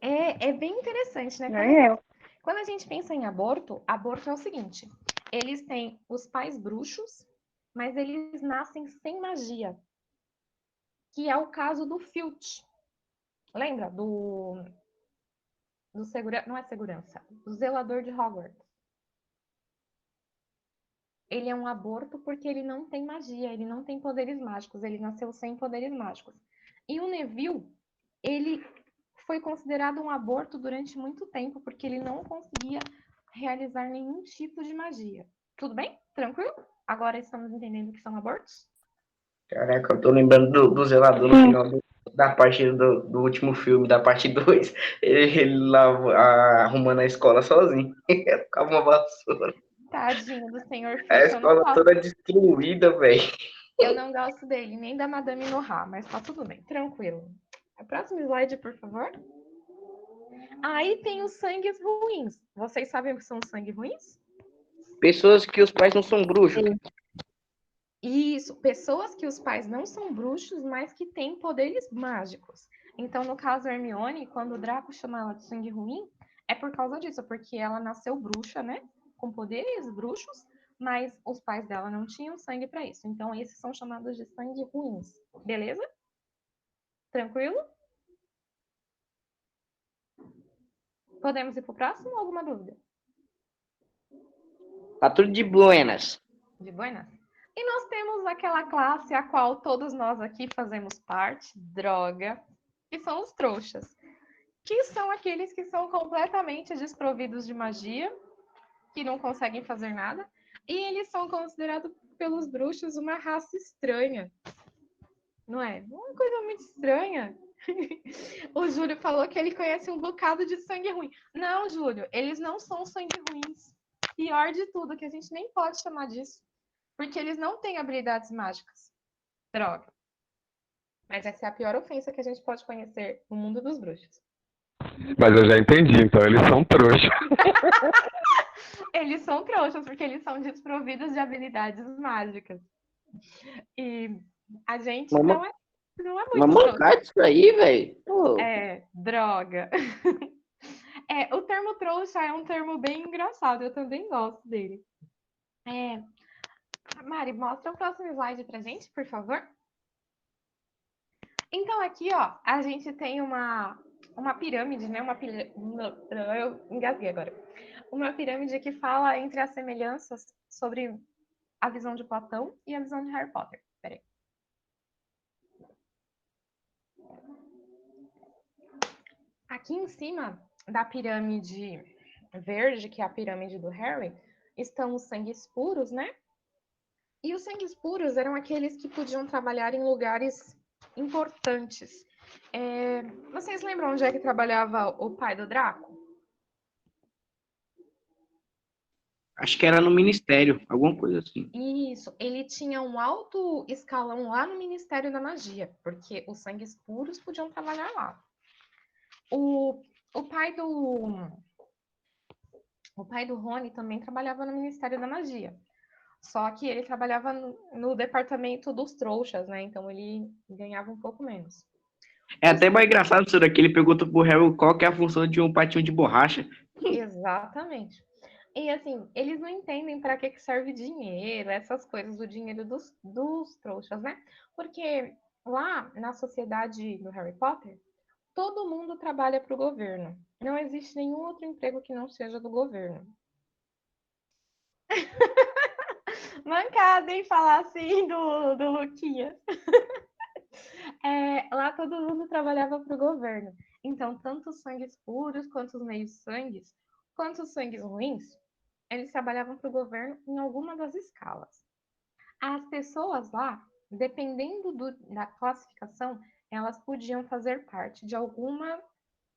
É bem interessante, né? Nem eu. Quando a gente pensa em aborto, aborto é o seguinte: eles têm os pais bruxos, mas eles nascem sem magia, que é o caso do Filch. Lembra do segurança? Não é segurança, do zelador de Hogwarts. Ele é um aborto porque ele não tem magia, ele não tem poderes mágicos, ele nasceu sem poderes mágicos. E o Neville, ele foi considerado um aborto durante muito tempo, porque ele não conseguia realizar nenhum tipo de magia. Tudo bem? Tranquilo? Agora estamos entendendo que são abortos? Caraca, eu tô lembrando do zelador no final da parte do último filme, da parte 2. Ele lá arrumando a escola sozinho. Ficava uma vassoura. Tadinho do senhor A Filch, escola toda destruída, velho. eu não gosto dele, nem da Madame Noir, mas tá tudo bem, tranquilo. Próximo slide, por favor. Aí tem os sangues ruins. Vocês sabem o que são os sangues ruins? Pessoas que os pais não são bruxos. Sim. Isso, pessoas que os pais não são bruxos, mas que têm poderes mágicos. Então, no caso Hermione, quando o Draco chama ela de sangue ruim, é por causa disso, porque ela nasceu bruxa, né? Com poderes bruxos, mas os pais dela não tinham sangue para isso. Então, esses são chamados de sangue ruins. Beleza? Tranquilo? Podemos ir pro próximo ou alguma dúvida? Tá tudo de buenas. De buenas? E nós temos aquela classe a qual todos nós aqui fazemos parte, droga, que são os trouxas. que são aqueles que são completamente desprovidos de magia, que não conseguem fazer nada, e eles são considerados pelos bruxos uma raça estranha. Não é? Uma coisa muito estranha. O Júlio falou que ele conhece um bocado de sangue ruim. Não, Júlio, eles não são sangue ruins. Pior de tudo, que a gente nem pode chamar disso. Porque eles não têm habilidades mágicas. Droga. Mas essa é a pior ofensa que a gente pode conhecer no mundo dos bruxos. Mas eu já entendi, então eles são trouxas. Eles são trouxas, porque eles são desprovidos de habilidades mágicas. E a gente não é muito Vamos trouxa. isso aí, velho. É, droga. O termo trouxa é um termo bem engraçado, eu também gosto dele. Mari, mostra o próximo slide pra gente, por favor. Então, aqui, ó, a gente tem uma pirâmide, né? Eu engasguei agora. Uma pirâmide que fala entre as semelhanças sobre a visão de Platão e a visão de Harry Potter. Peraí. Aqui em cima da pirâmide verde, que é a pirâmide do Harry, estão os sangues puros, né? E os sangues puros eram aqueles que podiam trabalhar em lugares importantes. Vocês lembram onde é que trabalhava o pai do Draco? Acho que era no ministério, alguma coisa assim. Isso, ele tinha um alto escalão lá no Ministério da Magia, porque os sangues puros podiam trabalhar lá. O pai do Rony também trabalhava no Ministério da Magia. Só que ele trabalhava no departamento dos trouxas, né? Então ele ganhava um pouco menos. É até mais engraçado isso daqui. Ele pergunta pro Harry qual que é a função de um patinho de borracha. Exatamente. E assim, eles não entendem para que serve dinheiro, essas coisas, o dinheiro dos trouxas, né? Porque lá na sociedade do Harry Potter, todo mundo trabalha para o governo. Não existe nenhum outro emprego que não seja do governo. Mancada, hein? Falar assim do Luquinha. Lá todo mundo trabalhava para o governo. Então, tanto os sangues puros, quanto os meios-sangues, quanto os sangues ruins, eles trabalhavam para o governo em alguma das escalas. As pessoas lá, dependendo da classificação, elas podiam fazer parte de alguma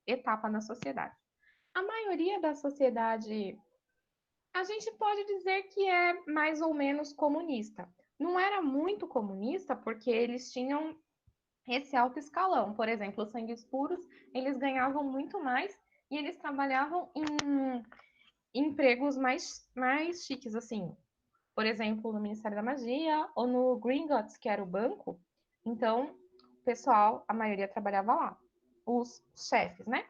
etapa na sociedade. A maioria da sociedade, a gente pode dizer que é mais ou menos comunista. Não era muito comunista, porque eles tinham esse alto escalão. Por exemplo, os sangues puros, eles ganhavam muito mais e eles trabalhavam em empregos mais chiques, assim. Por exemplo, no Ministério da Magia ou no Gringotts, que era o banco. Então, o pessoal, a maioria trabalhava lá. Os chefes, né?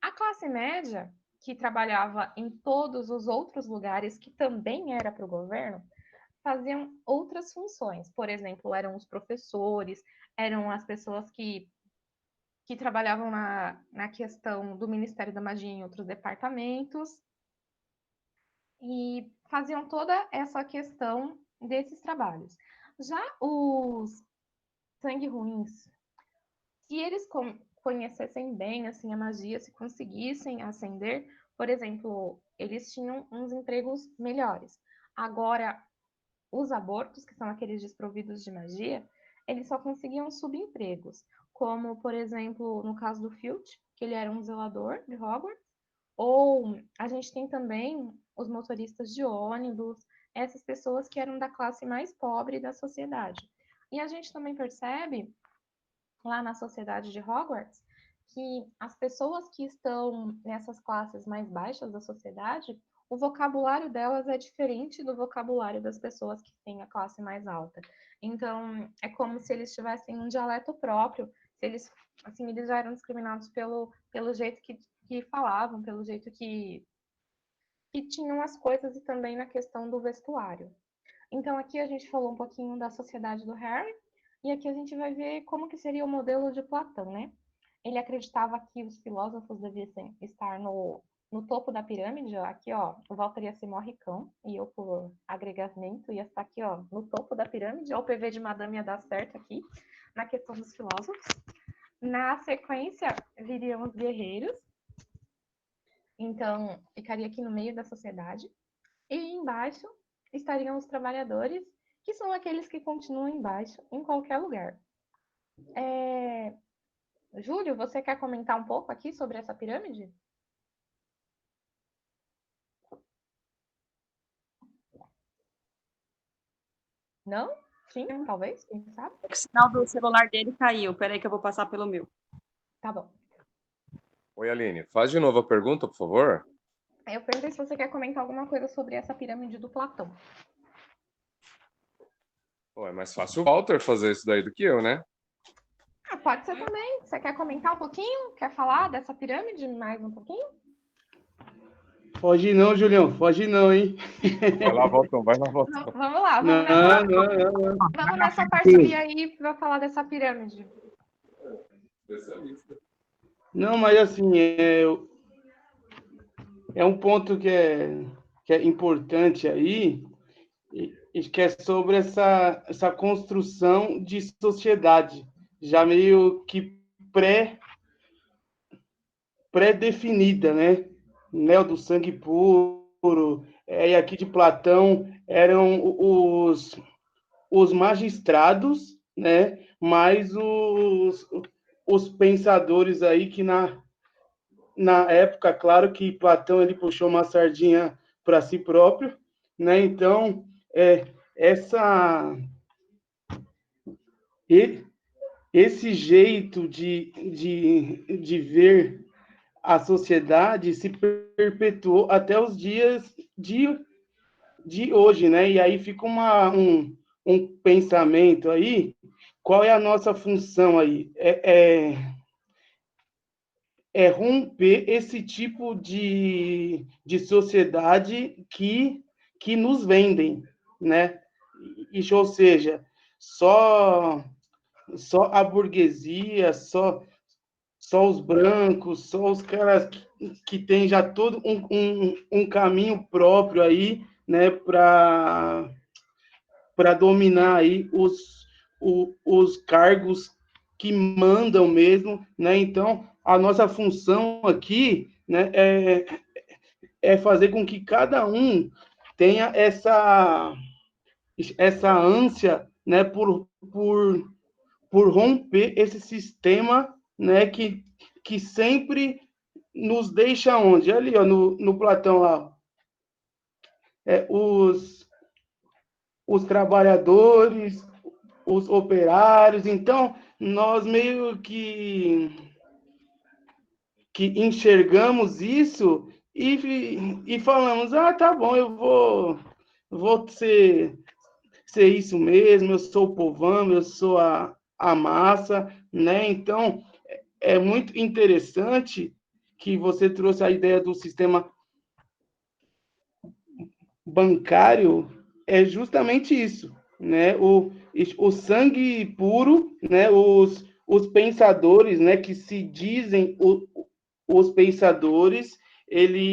A classe média, que trabalhava em todos os outros lugares, que também era para o governo, faziam outras funções. Por exemplo, eram os professores, eram as pessoas que trabalhavam na questão do Ministério da Magia em outros departamentos e faziam toda essa questão desses trabalhos. Já os sangue ruins, se eles conhecessem bem assim a magia, se conseguissem ascender, por exemplo, eles tinham uns empregos melhores. Agora, os abortos, que são aqueles desprovidos de magia, eles só conseguiam subempregos, como, por exemplo, no caso do Filch, que ele era um zelador de Hogwarts, ou a gente tem também os motoristas de ônibus, essas pessoas que eram da classe mais pobre da sociedade. E a gente também percebe, lá na sociedade de Hogwarts, que as pessoas que estão nessas classes mais baixas da sociedade, o vocabulário delas é diferente do vocabulário das pessoas que têm a classe mais alta. Então, é como se eles tivessem um dialeto próprio, se eles, assim, eles já eram discriminados pelo jeito que falavam, pelo jeito que tinham as coisas e também na questão do vestuário. Então, aqui a gente falou um pouquinho da sociedade do Harry, e aqui a gente vai ver como que seria o modelo de Platão, né? Ele acreditava que os filósofos devessem estar no topo da pirâmide. Aqui, ó, o Walter ia ser mó ricão, e eu, por agregamento, ia estar aqui, ó, no topo da pirâmide. Ó, o PV de Madame ia dar certo aqui, na questão dos filósofos. Na sequência, viriam os guerreiros. Então, ficaria aqui no meio da sociedade. E embaixo estariam os trabalhadores, que são aqueles que continuam embaixo, em qualquer lugar. Júlio, você quer comentar um pouco aqui sobre essa pirâmide? Não? Sim, talvez, quem sabe? O sinal do celular dele caiu. Peraí que eu vou passar pelo meu. Tá bom. Oi, Aline, faz de novo a pergunta, por favor. Eu perguntei se você quer comentar alguma coisa sobre essa pirâmide do Platão. Pô, é mais fácil o Walter fazer isso daí do que eu, né? Pode ser também. Você quer comentar um pouquinho? Quer falar dessa pirâmide mais um pouquinho? Foge não, Julião, foge não, hein? Vai lá, Walter, vai lá, Walter. Vamos lá, Não, não. vamos nessa parceria aí para falar dessa pirâmide. Não, mas assim, é um ponto que é importante aí, e que é sobre essa construção de sociedade, já meio que pré-definida, né? O do sangue puro, e aqui de Platão eram os magistrados, né? Mais os pensadores aí que na época, claro que Platão ele puxou uma sardinha para si próprio, né? Então, esse jeito de ver a sociedade se perpetuou até os dias de hoje, né? E aí fica um pensamento aí, qual é a nossa função aí? É romper esse tipo de sociedade que nos vendem, né? Ou seja, só a burguesia, só os brancos, só os caras que têm já todo um caminho próprio aí, né, para dominar aí os cargos que mandam mesmo, né? Então, a nossa função aqui, né, é fazer com que cada um tenha essa ânsia, né, por romper esse sistema, né, que sempre nos deixa onde? Ali, ó, no Platão lá, os trabalhadores, os operários. Então, nós meio que enxergamos isso e falamos, tá bom, eu vou ser isso mesmo, eu sou o povão, eu sou a massa, né? Então, é muito interessante que você trouxe a ideia do sistema bancário, é justamente isso, né? O sangue puro, né? Os pensadores, né? Que se dizem os pensadores, eles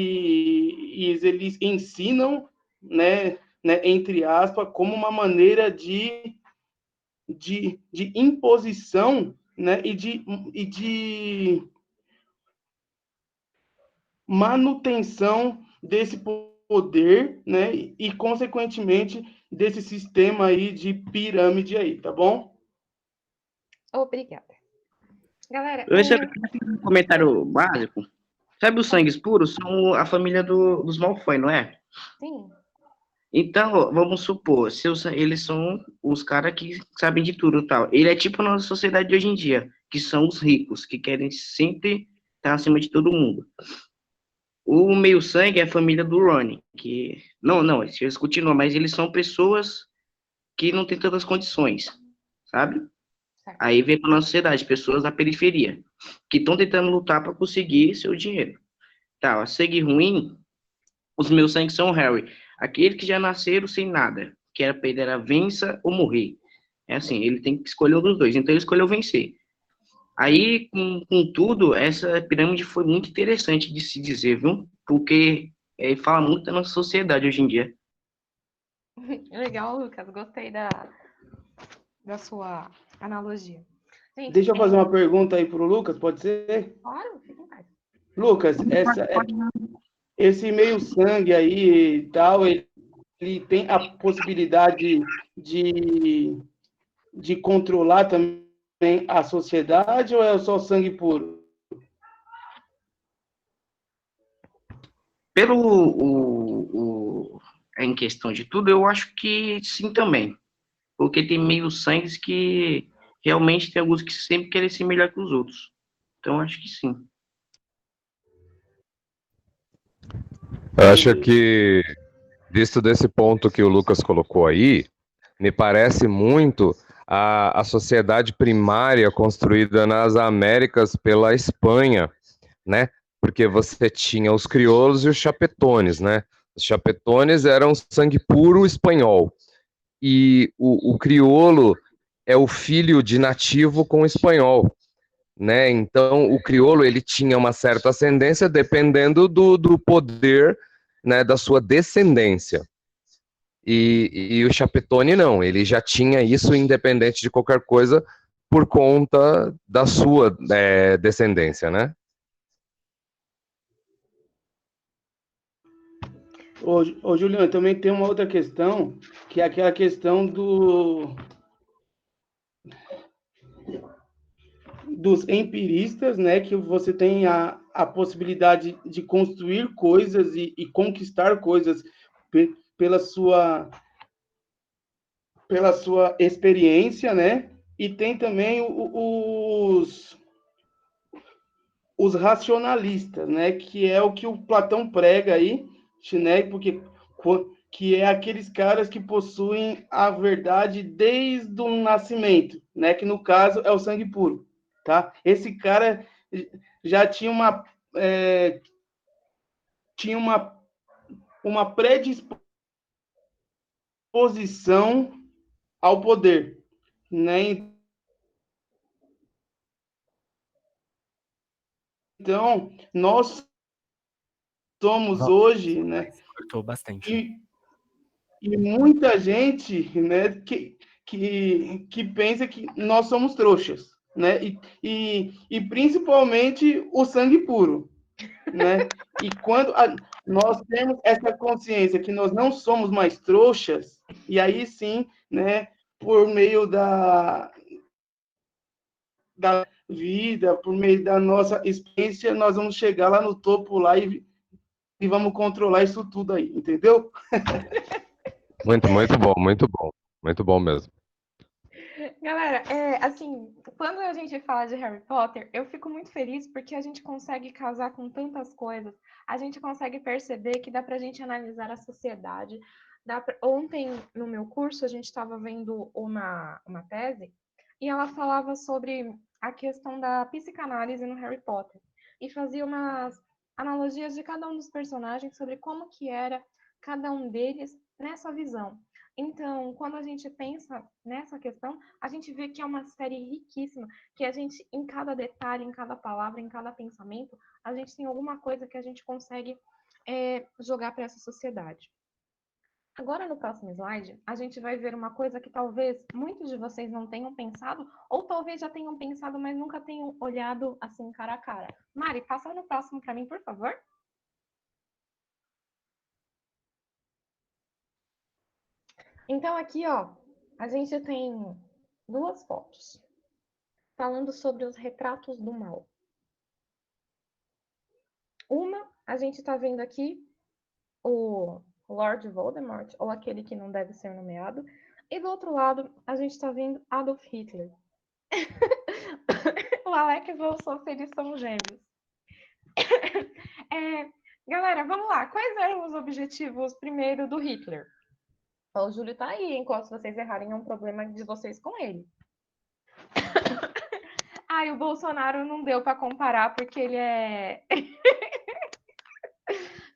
ensinam, né? Entre aspas, como uma maneira de imposição, né? E de manutenção desse poder, né? E consequentemente desse sistema aí de pirâmide aí, tá bom? Obrigada. Galera, Eu recebi um comentário básico. Sabe os sangues puros? São a família dos Malfoy, não é? sim. Então, vamos supor, eles são os caras que sabem de tudo e tal. Ele é tipo a nossa sociedade de hoje em dia, que são os ricos, que querem sempre estar acima de todo mundo. O meio-sangue é a família do Ronnie, que... Não, eles continuam, mas eles são pessoas que não têm tantas condições, sabe? Certo. Aí vem para nossa sociedade, pessoas da periferia, que estão tentando lutar para conseguir seu dinheiro. Tá, a sangue ruim, os meus sangues são Harry, aquele que já nasceram sem nada, que era para ele era vença ou morrer. É assim, ele tem que escolher um dos dois, então ele escolheu vencer. Aí, com tudo, essa pirâmide foi muito interessante de se dizer, viu? Porque fala muito da nossa sociedade hoje em dia. Legal, Lucas. Gostei da sua analogia. Gente, Deixa eu fazer uma pergunta aí para o Lucas, pode ser? claro, fica em paz. Lucas, esse meio sangue aí e tal, ele tem a possibilidade de controlar também a sociedade ou é só sangue puro? Em questão de tudo, eu acho que sim também. Porque tem meio sangues que realmente tem alguns que sempre querem ser melhor que os outros. Então, acho que sim. Eu acho que, visto desse ponto que o Lucas colocou aí, me parece muito a sociedade primária construída nas Américas pela Espanha, né? Porque você tinha os crioulos e os chapetones, né? Os chapetones eram sangue puro espanhol. E o crioulo é o filho de nativo com espanhol, né? Então, o crioulo ele tinha uma certa ascendência dependendo do poder, né, da sua descendência. E o Chapetone não, ele já tinha isso independente de qualquer coisa por conta da sua descendência, né? Ô, Juliano, também tem uma outra questão, que é aquela questão dos empiristas, né, que você tem a possibilidade de construir coisas e conquistar coisas pela sua experiência, né, e tem também os racionalistas, né, que é o que o Platão prega aí, né, porque que é aqueles caras que possuem a verdade desde o nascimento, né, que no caso é o sangue puro, tá? Esse cara já tinha uma predisposição ao poder, né? Então, nós somos hoje, né? Cortou bastante. E muita gente, né, que pensa que nós somos trouxas, né? E principalmente o sangue puro, né? E quando nós temos essa consciência que nós não somos mais trouxas, e aí sim, né, por meio da vida, por meio da nossa experiência, nós vamos chegar lá no topo lá e vamos controlar isso tudo aí, entendeu? Muito, muito bom mesmo. Galera, assim, quando a gente fala de Harry Potter, eu fico muito feliz porque a gente consegue casar com tantas coisas, a gente consegue perceber que dá pra gente analisar a sociedade. Ontem, no meu curso, a gente estava vendo uma tese e ela falava sobre a questão da psicanálise no Harry Potter e fazia umas analogias de cada um dos personagens sobre como que era cada um deles nessa visão. Então, quando a gente pensa nessa questão, a gente vê que é uma série riquíssima, que a gente, em cada detalhe, em cada palavra, em cada pensamento, a gente tem alguma coisa que a gente consegue jogar para essa sociedade. Agora, no próximo slide, a gente vai ver uma coisa que talvez muitos de vocês não tenham pensado, ou talvez já tenham pensado, mas nunca tenham olhado assim cara a cara. Mari, passa no próximo para mim, por favor. Então, aqui, ó, a gente tem duas fotos falando sobre os retratos do mal. Uma, a gente está vendo aqui o Lord Voldemort, ou aquele que não deve ser nomeado, e do outro lado, a gente está vendo Adolf Hitler. O Alex e o Sofia, eles são gêmeos. Galera, vamos lá. Quais eram os objetivos primeiro do Hitler? O Júlio tá aí, enquanto vocês errarem, é um problema de vocês com ele. E o Bolsonaro não deu para comparar porque ele é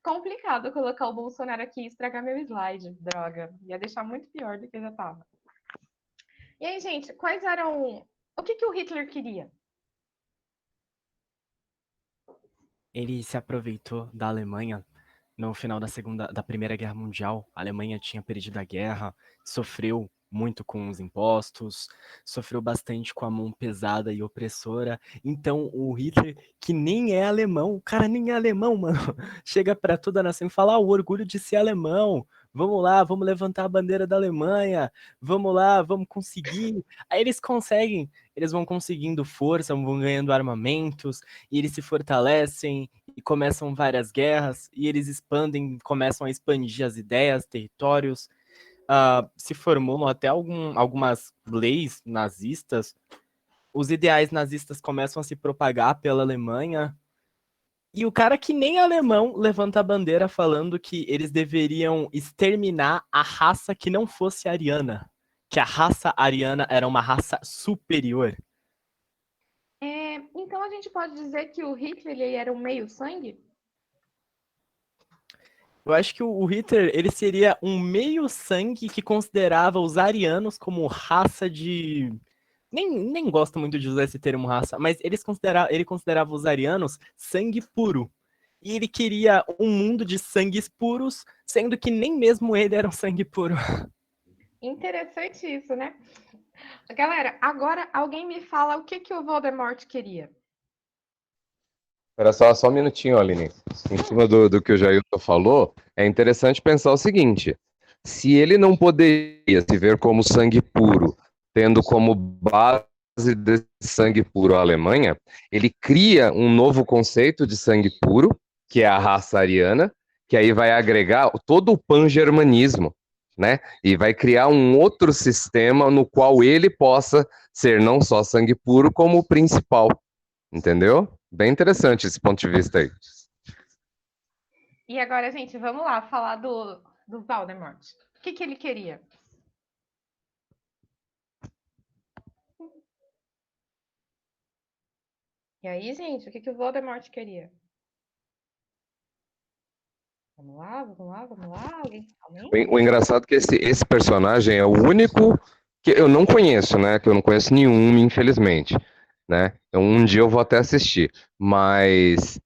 complicado colocar o Bolsonaro aqui e estragar meu slide, droga. Ia deixar muito pior do que já tava. E aí, gente, quais eram... O que o Hitler queria? Ele se aproveitou da Alemanha no final da Primeira Guerra Mundial. A Alemanha tinha perdido a guerra, sofreu muito com os impostos, sofreu bastante com a mão pesada e opressora. Então, o Hitler, que nem é alemão, o cara nem é alemão, mano, chega para toda a nação e fala: o orgulho de ser alemão, vamos lá, vamos levantar a bandeira da Alemanha, vamos lá, vamos conseguir. Aí eles conseguem, eles vão conseguindo força, vão ganhando armamentos, e eles se fortalecem, e começam várias guerras, e eles expandem, começam a expandir as ideias, territórios, se formulam até algumas leis nazistas, os ideais nazistas começam a se propagar pela Alemanha, e o cara que nem alemão levanta a bandeira falando que eles deveriam exterminar a raça que não fosse ariana, que a raça ariana era uma raça superior. Então a gente pode dizer que o Hitler ele era um meio-sangue? Eu acho que o Hitler, ele seria um meio-sangue que considerava os arianos como raça de... Nem gosto muito de usar esse termo raça, mas ele considerava os arianos sangue puro. E ele queria um mundo de sangues puros, sendo que nem mesmo ele era um sangue puro. Interessante isso, né? Galera, agora alguém me fala o que o Voldemort queria. Espera só um minutinho, Aline. Em cima do que o Jailton falou, é interessante pensar o seguinte: se ele não poderia se ver como sangue puro, tendo como base desse sangue puro a Alemanha, ele cria um novo conceito de sangue puro, que é a raça ariana, que aí vai agregar todo o pan-germanismo, né? E vai criar um outro sistema no qual ele possa ser não só sangue puro, como o principal. Entendeu? Bem interessante esse ponto de vista aí. E agora, gente, vamos lá falar do Voldemort. O que ele queria? E aí, gente, o que o Voldemort queria? Vamos lá. O engraçado é que esse personagem é o único que eu não conheço, né? Que eu não conheço nenhum, infelizmente, né? Um dia eu vou até assistir, mas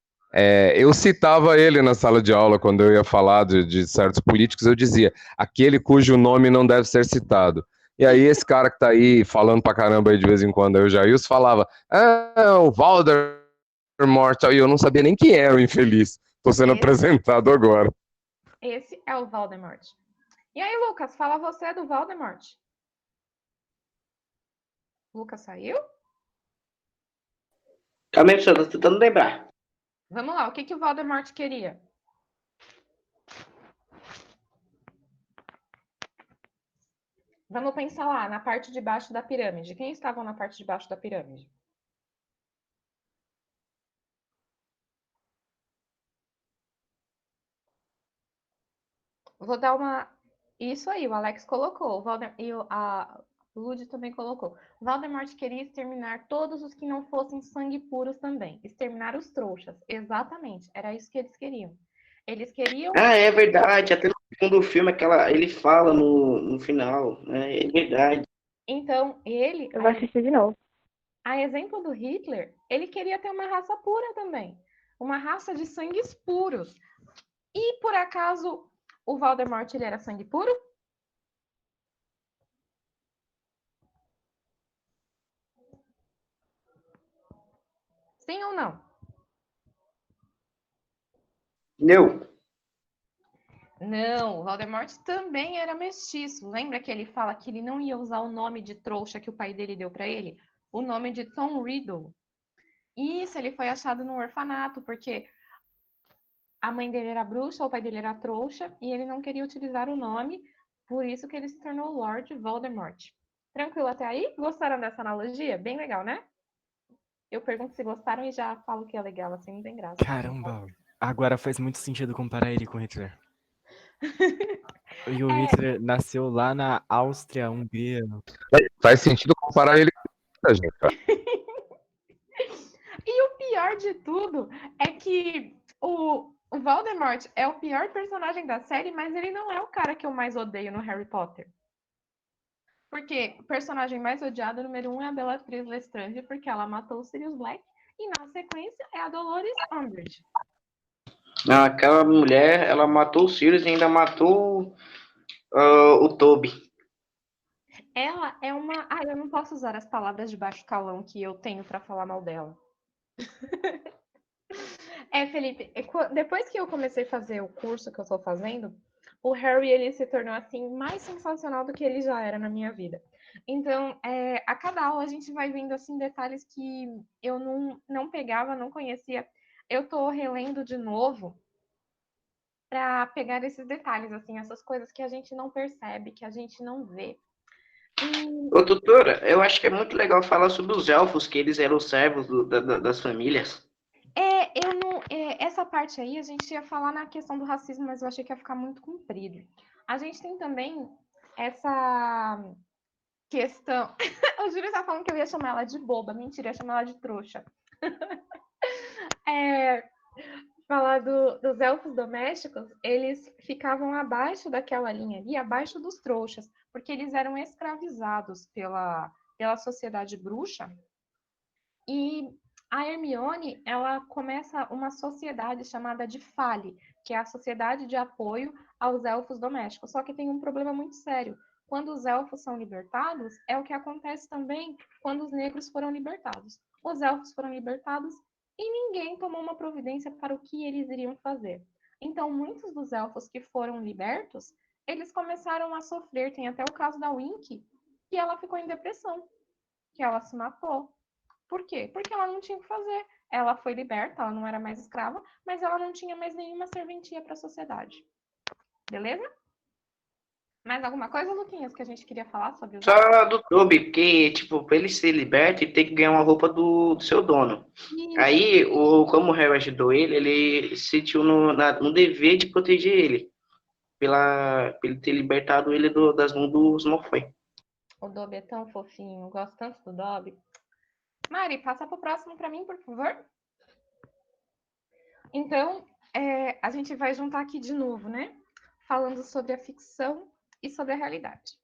eu citava ele na sala de aula quando eu ia falar de certos políticos, eu dizia, aquele cujo nome não deve ser citado. E aí esse cara que tá aí falando pra caramba aí de vez em quando, eu Jailson, falava, o Voldemort, e eu não sabia nem quem era o infeliz. Tô sendo apresentado agora. Esse é o Voldemort. E aí, Lucas, fala você do Voldemort. Lucas saiu? Calma aí, pessoal, tô tentando lembrar. Vamos lá, o que o Voldemort queria? Vamos pensar lá, na parte de baixo da pirâmide. Quem estavam na parte de baixo da pirâmide? Vou dar uma... Isso aí, o Alex colocou. A Lud também colocou. Voldemort queria exterminar todos os que não fossem sangue puros também. Exterminar os trouxas. Exatamente. Era isso que eles queriam. Eles queriam... Ah, é verdade. Até no segundo filme, ele fala no final, né? É verdade. Então, ele... Eu vou assistir de novo. A exemplo do Hitler, ele queria ter uma raça pura também. Uma raça de sangues puros. E, por acaso, o Voldemort ele era sangue puro? Sim ou não? Não. Não, o Voldemort também era mestiço. Lembra que ele fala que ele não ia usar o nome de trouxa que o pai dele deu para ele? O nome de Tom Riddle. Isso, ele foi achado no orfanato, porque a mãe dele era bruxa, o pai dele era trouxa, e ele não queria utilizar o nome, por isso que ele se tornou Lord Voldemort. Tranquilo até aí? Gostaram dessa analogia? Bem legal, né? Eu pergunto se gostaram e já falo que é legal, assim, não tem graça. Caramba, agora faz muito sentido comparar ele com Hitler. E o Hitler nasceu lá na Áustria, Hungria. Faz sentido comparar ele com a gente, cara. E o pior de tudo é que o Voldemort é o pior personagem da série, mas ele não é o cara que eu mais odeio no Harry Potter. Porque o personagem mais odiado, número 1, é a Bellatrix Lestrange, porque ela matou o Sirius Black, e na sequência é a Dolores Umbridge. Aquela mulher, ela matou o Sirius e ainda matou o Toby. Ela é uma. Ah, eu não posso usar as palavras de baixo calão que eu tenho pra falar mal dela. Felipe, depois que eu comecei a fazer o curso que eu tô fazendo, o Harry ele se tornou assim mais sensacional do que ele já era na minha vida. Então, a cada aula a gente vai vendo assim detalhes que eu não pegava, não conhecia. Eu tô relendo de novo para pegar esses detalhes, assim, essas coisas que a gente não percebe, que a gente não vê. Ô, doutora, eu acho que é muito legal falar sobre os elfos, que eles eram os servos das famílias. Eu não. Essa parte aí a gente ia falar na questão do racismo, mas eu achei que ia ficar muito comprido. A gente tem também essa questão. O Júlio está falando que eu ia chamar ela de boba. Mentira, eu ia chamar ela de trouxa. Falar dos elfos domésticos, eles ficavam abaixo daquela linha ali, abaixo dos trouxas, porque eles eram escravizados pela sociedade bruxa. E a Hermione, ela começa uma sociedade chamada de Fale, que é a Sociedade de Apoio aos Elfos Domésticos. Só que tem um problema muito sério. Quando os elfos são libertados, é o que acontece também quando os negros foram libertados. Os elfos foram libertados e ninguém tomou uma providência para o que eles iriam fazer. Então, muitos dos elfos que foram libertos, eles começaram a sofrer. Tem até o caso da Winky, que ela ficou em depressão, que ela se matou. Por quê? Porque ela não tinha o que fazer. Ela foi liberta, ela não era mais escrava, mas ela não tinha mais nenhuma serventia para a sociedade. Beleza? Mais alguma coisa, Luquinhas, que a gente queria falar sobre os elfos? Só do Toby, porque, tipo, pra ele ser liberto, ele tem que ganhar uma roupa do seu dono. Isso. Aí, como o Harry ajudou ele, ele se sentiu no dever de proteger ele, por ele ter libertado ele das mãos dos Malfoy. O Dobby é tão fofinho, eu gosto tanto do Dobby. Mari, passa pro próximo para mim, por favor. Então, a gente vai juntar aqui de novo, né? Falando sobre a ficção e sobre a realidade.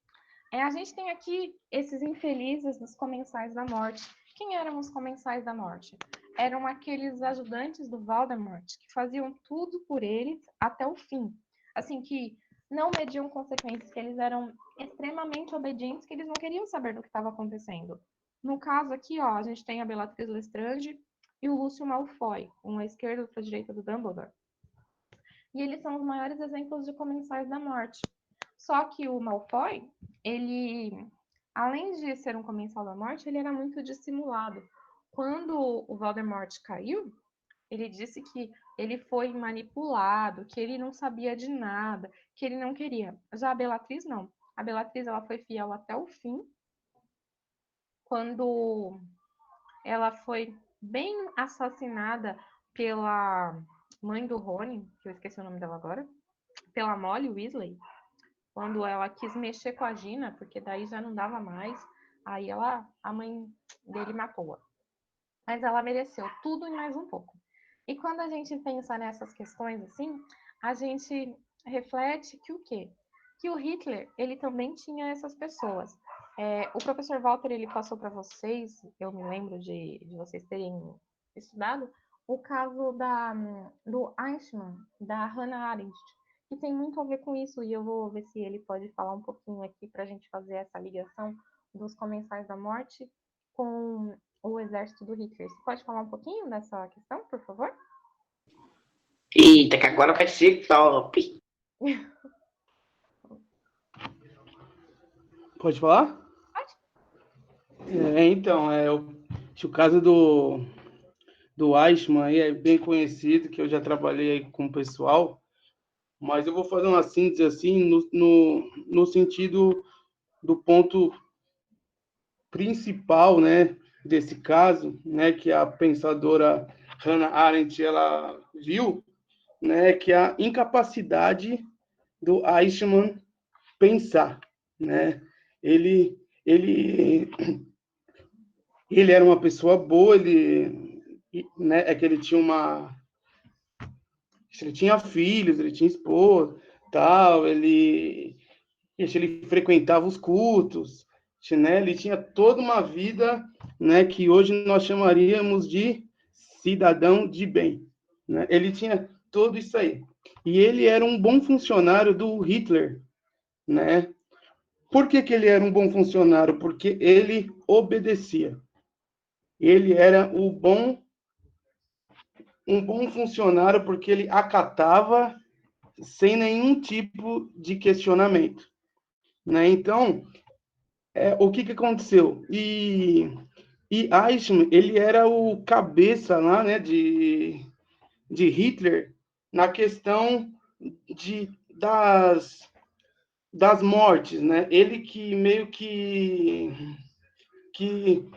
A gente tem aqui esses infelizes dos Comensais da Morte. Quem eram os Comensais da Morte? Eram aqueles ajudantes do Voldemort que faziam tudo por eles até o fim. Assim, que não mediam consequências, que eles eram extremamente obedientes, que eles não queriam saber do que estava acontecendo. No caso aqui, ó, a gente tem a Bellatrix Lestrange e o Lúcio Malfoy, um à esquerda e outro à direita do Dumbledore. E eles são os maiores exemplos de Comensais da Morte. Só que o Malfoy, ele, além de ser um comensal da morte, ele era muito dissimulado. Quando o Voldemort caiu, ele disse que ele foi manipulado, que ele não sabia de nada, que ele não queria. Já a Bellatrix, não. A Bellatrix, ela foi fiel até o fim. Quando ela foi bem assassinada pela mãe do Rony, que eu esqueci o nome dela agora, pela Molly Weasley, quando ela quis mexer com a Gina, porque daí já não dava mais, aí a mãe dele matou-a. Mas ela mereceu tudo e mais um pouco. E quando a gente pensa nessas questões assim, a gente reflete que o quê? Que o Hitler, ele também tinha essas pessoas. O professor Walter, ele passou para vocês, eu me lembro de vocês terem estudado, o caso do Eichmann, da Hannah Arendt, que tem muito a ver com isso, e eu vou ver se ele pode falar um pouquinho aqui para a gente fazer essa ligação dos Comensais da Morte com o exército do Hitler. Você pode falar um pouquinho dessa questão, por favor? Eita, que agora vai ser top! Pode falar? Pode. Então, o caso do Eichmann aí é bem conhecido, que eu já trabalhei aí com o pessoal, mas eu vou fazer uma síntese assim no sentido do ponto principal, né, desse caso, né, que a pensadora Hannah Arendt ela viu, né, que a incapacidade do Eichmann pensar, né? Ele era uma pessoa boa, né, que ele tinha filhos, ele tinha esposa, tal, ele frequentava os cultos, né? Ele tinha toda uma vida, né, que hoje nós chamaríamos de cidadão de bem, né? Ele tinha tudo isso aí. E ele era um bom funcionário do Hitler, né? Por que que ele era um bom funcionário? Porque ele obedecia. Ele era um bom funcionário porque ele acatava sem nenhum tipo de questionamento, né? Então, o que que aconteceu? E Eichmann, ele era o cabeça lá, né, de Hitler na questão das mortes, né? Ele que meio que, que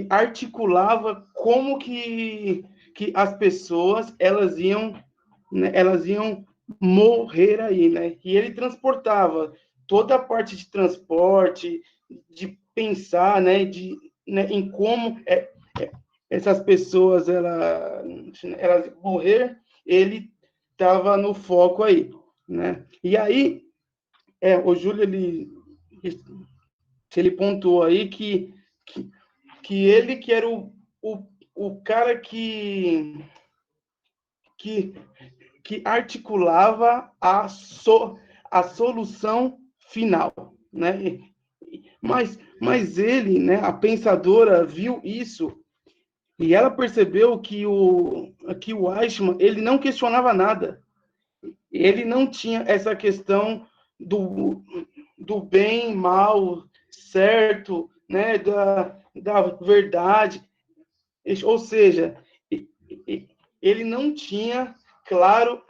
articulava como que as pessoas elas iam, né, elas iam morrer aí, né? E ele transportava toda a parte de transporte, de pensar, né, em como essas pessoas elas morrer, ele estava no foco aí, né? E aí o Júlio ele pontuou aí que ele que era o cara que, que articulava a solução final, né? Mas ele, né, a pensadora, viu isso e ela percebeu que o Eichmann, ele não questionava nada. Ele não tinha essa questão do bem, mal, certo, né, da verdade. Ou seja, ele não tinha claro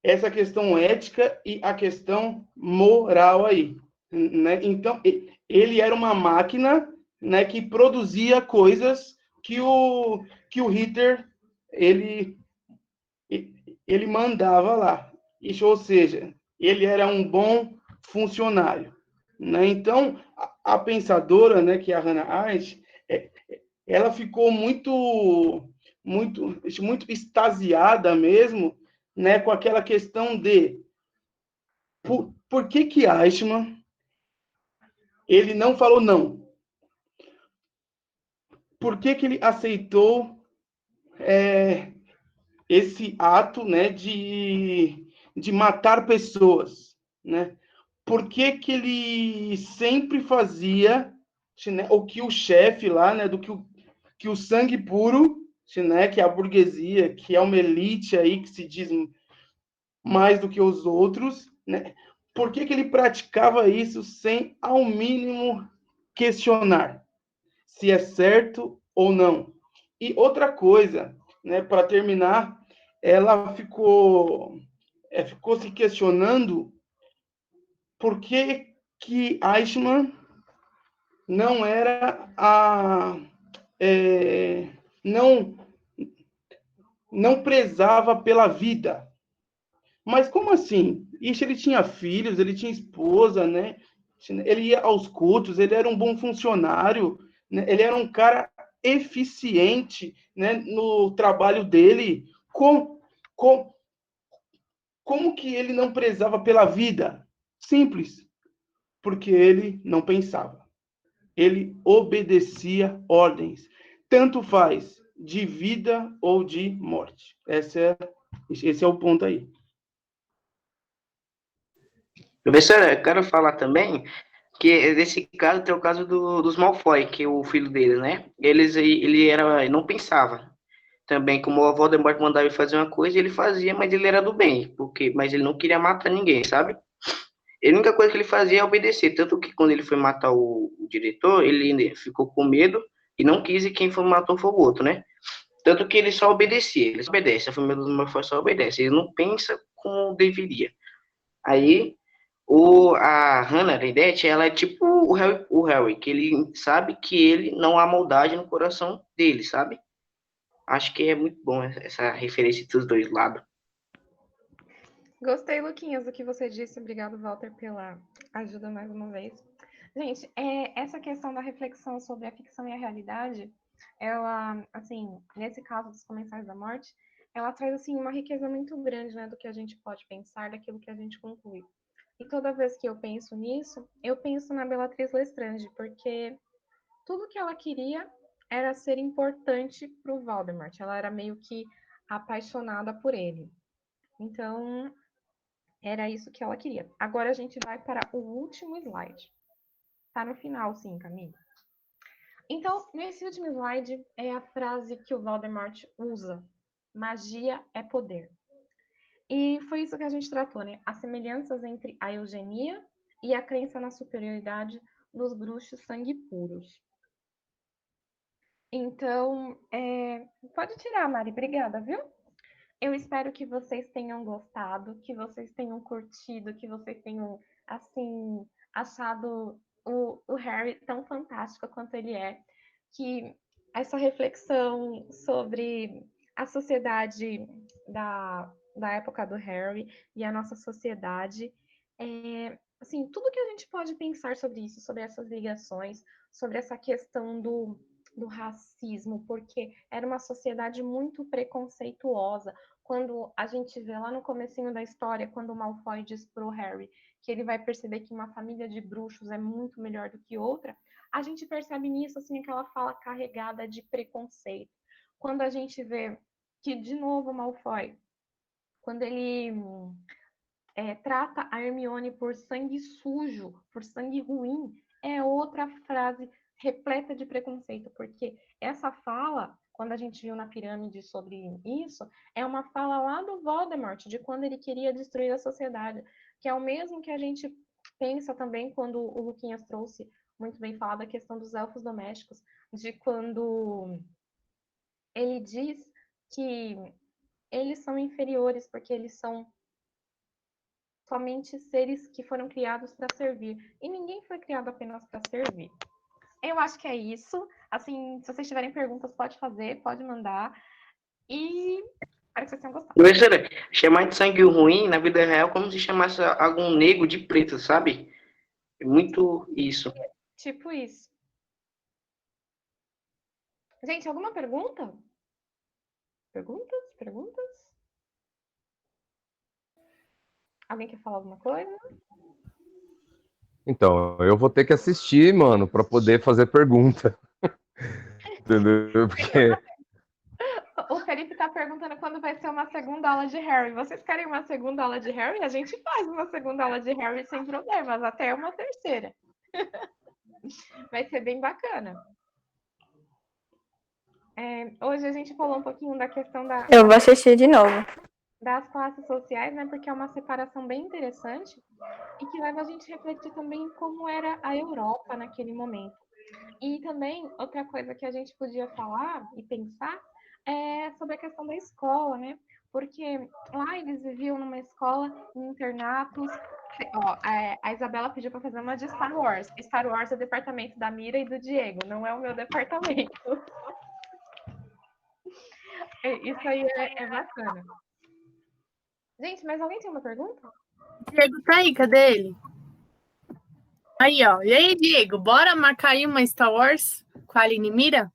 essa questão ética e a questão moral aí, né? Então, ele era uma máquina, né, que produzia coisas que o Hitler ele ele mandava lá. Isso, ou seja, ele era um bom funcionário, né? Então, a pensadora, né, que é a Hannah Arendt, ela ficou muito extasiada mesmo, né, com aquela questão de por que que Eichmann ele não falou não? Por que que ele aceitou esse ato, né, de matar pessoas, né? Por que que ele sempre fazia, né, o que o chefe lá, né, que o sangue puro, né, que é a burguesia, que é uma elite aí que se diz mais do que os outros, né? Por que que ele praticava isso sem ao mínimo questionar se é certo ou não? E outra coisa, né, para terminar, ela ficou se questionando por que que Eichmann não era não não prezava pela vida. Mas como assim? Isso, ele tinha filhos, ele tinha esposa, né? Ele ia aos cultos, ele era um bom funcionário, né? Ele era um cara eficiente, né, no trabalho dele. Com, como que ele não prezava pela vida? Simples, porque ele não pensava. Ele obedecia ordens. Tanto faz de vida ou de morte. Esse é o ponto aí. Professor, eu quero falar também que nesse caso tem o caso dos Malfoy, que é o filho deles, né? Ele não pensava. Também, como o Voldemort mandava ele fazer uma coisa, ele fazia, mas ele era do bem, mas ele não queria matar ninguém, sabe? A única coisa que ele fazia é obedecer, tanto que quando ele foi matar o diretor, ele ficou com medo e não quis, e quem foi matou foi o outro, né? Tanto que ele só obedecia, ele só obedece, a família dos Malfoy só obedece, ele não pensa como deveria. Aí, a Hannah Arendt, ela é tipo o Harry, que ele sabe que ele não há maldade no coração dele, sabe? Acho que é muito bom essa referência dos dois lados. Gostei, Luquinhas, do que você disse. Obrigado, Walter, pela ajuda mais uma vez. Gente, essa questão da reflexão sobre a ficção e a realidade, ela, assim, nesse caso dos Comensais da Morte, ela traz, assim, uma riqueza muito grande, né, do que a gente pode pensar, daquilo que a gente conclui. E toda vez que eu penso nisso, eu penso na Bellatrix Lestrange, porque tudo que ela queria era ser importante para o Voldemort. Ela era meio que apaixonada por ele. Então, era isso que ela queria. Agora a gente vai para o último slide. Tá no final, sim, Camila. Então, nesse último slide é a frase que o Voldemort usa. Magia é poder. E foi isso que a gente tratou, né? As semelhanças entre a eugenia e a crença na superioridade dos bruxos sangue puros. Então, pode tirar, Mari. Obrigada, viu? Eu espero que vocês tenham gostado, que vocês tenham curtido, que vocês tenham, assim, achado o Harry tão fantástico quanto ele é. Que essa reflexão sobre a sociedade da época do Harry e a nossa sociedade, assim, tudo que a gente pode pensar sobre isso, sobre essas ligações, sobre essa questão do racismo, porque era uma sociedade muito preconceituosa. Quando a gente vê lá no comecinho da história, quando o Malfoy diz pro Harry que ele vai perceber que uma família de bruxos é muito melhor do que outra, a gente percebe nisso, assim, aquela fala carregada de preconceito. Quando a gente vê que, de novo, o Malfoy, quando ele trata a Hermione por sangue sujo, por sangue ruim, é outra frase repleta de preconceito, porque essa fala, quando a gente viu na pirâmide sobre isso, é uma fala lá do Voldemort, de quando ele queria destruir a sociedade, que é o mesmo que a gente pensa também quando o Luquinhas trouxe muito bem falado a questão dos elfos domésticos, de quando ele diz que eles são inferiores porque eles são somente seres que foram criados para servir. E ninguém foi criado apenas para servir. Eu acho que é isso. Assim, se vocês tiverem perguntas, pode fazer, pode mandar. E espero que vocês tenham gostado. Professora, chamar de sangue ruim na vida real como se chamasse algum negro de preto, sabe? É muito isso. Tipo isso. Gente, alguma pergunta? Perguntas? Alguém quer falar alguma coisa? Então, eu vou ter que assistir, mano, para poder fazer pergunta. Entendeu? Porque O Felipe tá perguntando quando vai ser uma segunda aula de Harry. Vocês querem uma segunda aula de Harry? A gente faz uma segunda aula de Harry sem problemas, até uma terceira. Vai ser bem bacana. Hoje a gente falou um pouquinho da questão Eu vou assistir de novo. das classes sociais, né? Porque é uma separação bem interessante e que leva a gente a refletir também como era a Europa naquele momento. E também, outra coisa que a gente podia falar e pensar é sobre a questão da escola, né? Porque lá eles viviam numa escola, em internatos. Ó, a Isabela pediu para fazer uma de Star Wars. Star Wars é o departamento da Mira e do Diego, não é o meu departamento. Isso aí é bacana. Gente, mas alguém tem uma pergunta? Diego tá aí, cadê ele? Aí, ó. E aí, Diego, bora marcar aí uma Star Wars com a Aline Mira?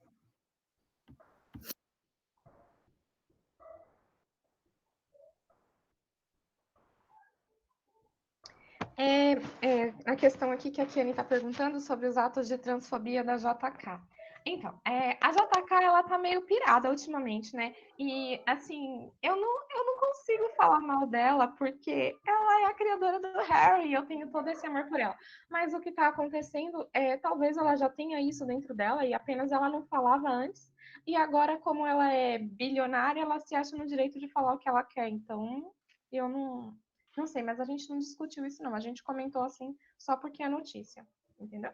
A questão aqui que a Kiane está perguntando sobre os atos de transfobia da JK. Então, a JK, ela tá meio pirada ultimamente, né? E, assim, eu não consigo falar mal dela, porque ela é a criadora do Harry, e eu tenho todo esse amor por ela. Mas o que tá acontecendo talvez ela já tenha isso dentro dela, e apenas ela não falava antes, e agora, como ela é bilionária, ela se acha no direito de falar o que ela quer. Então, eu não sei, mas a gente não discutiu isso, não. A gente comentou assim, só porque é notícia, entendeu?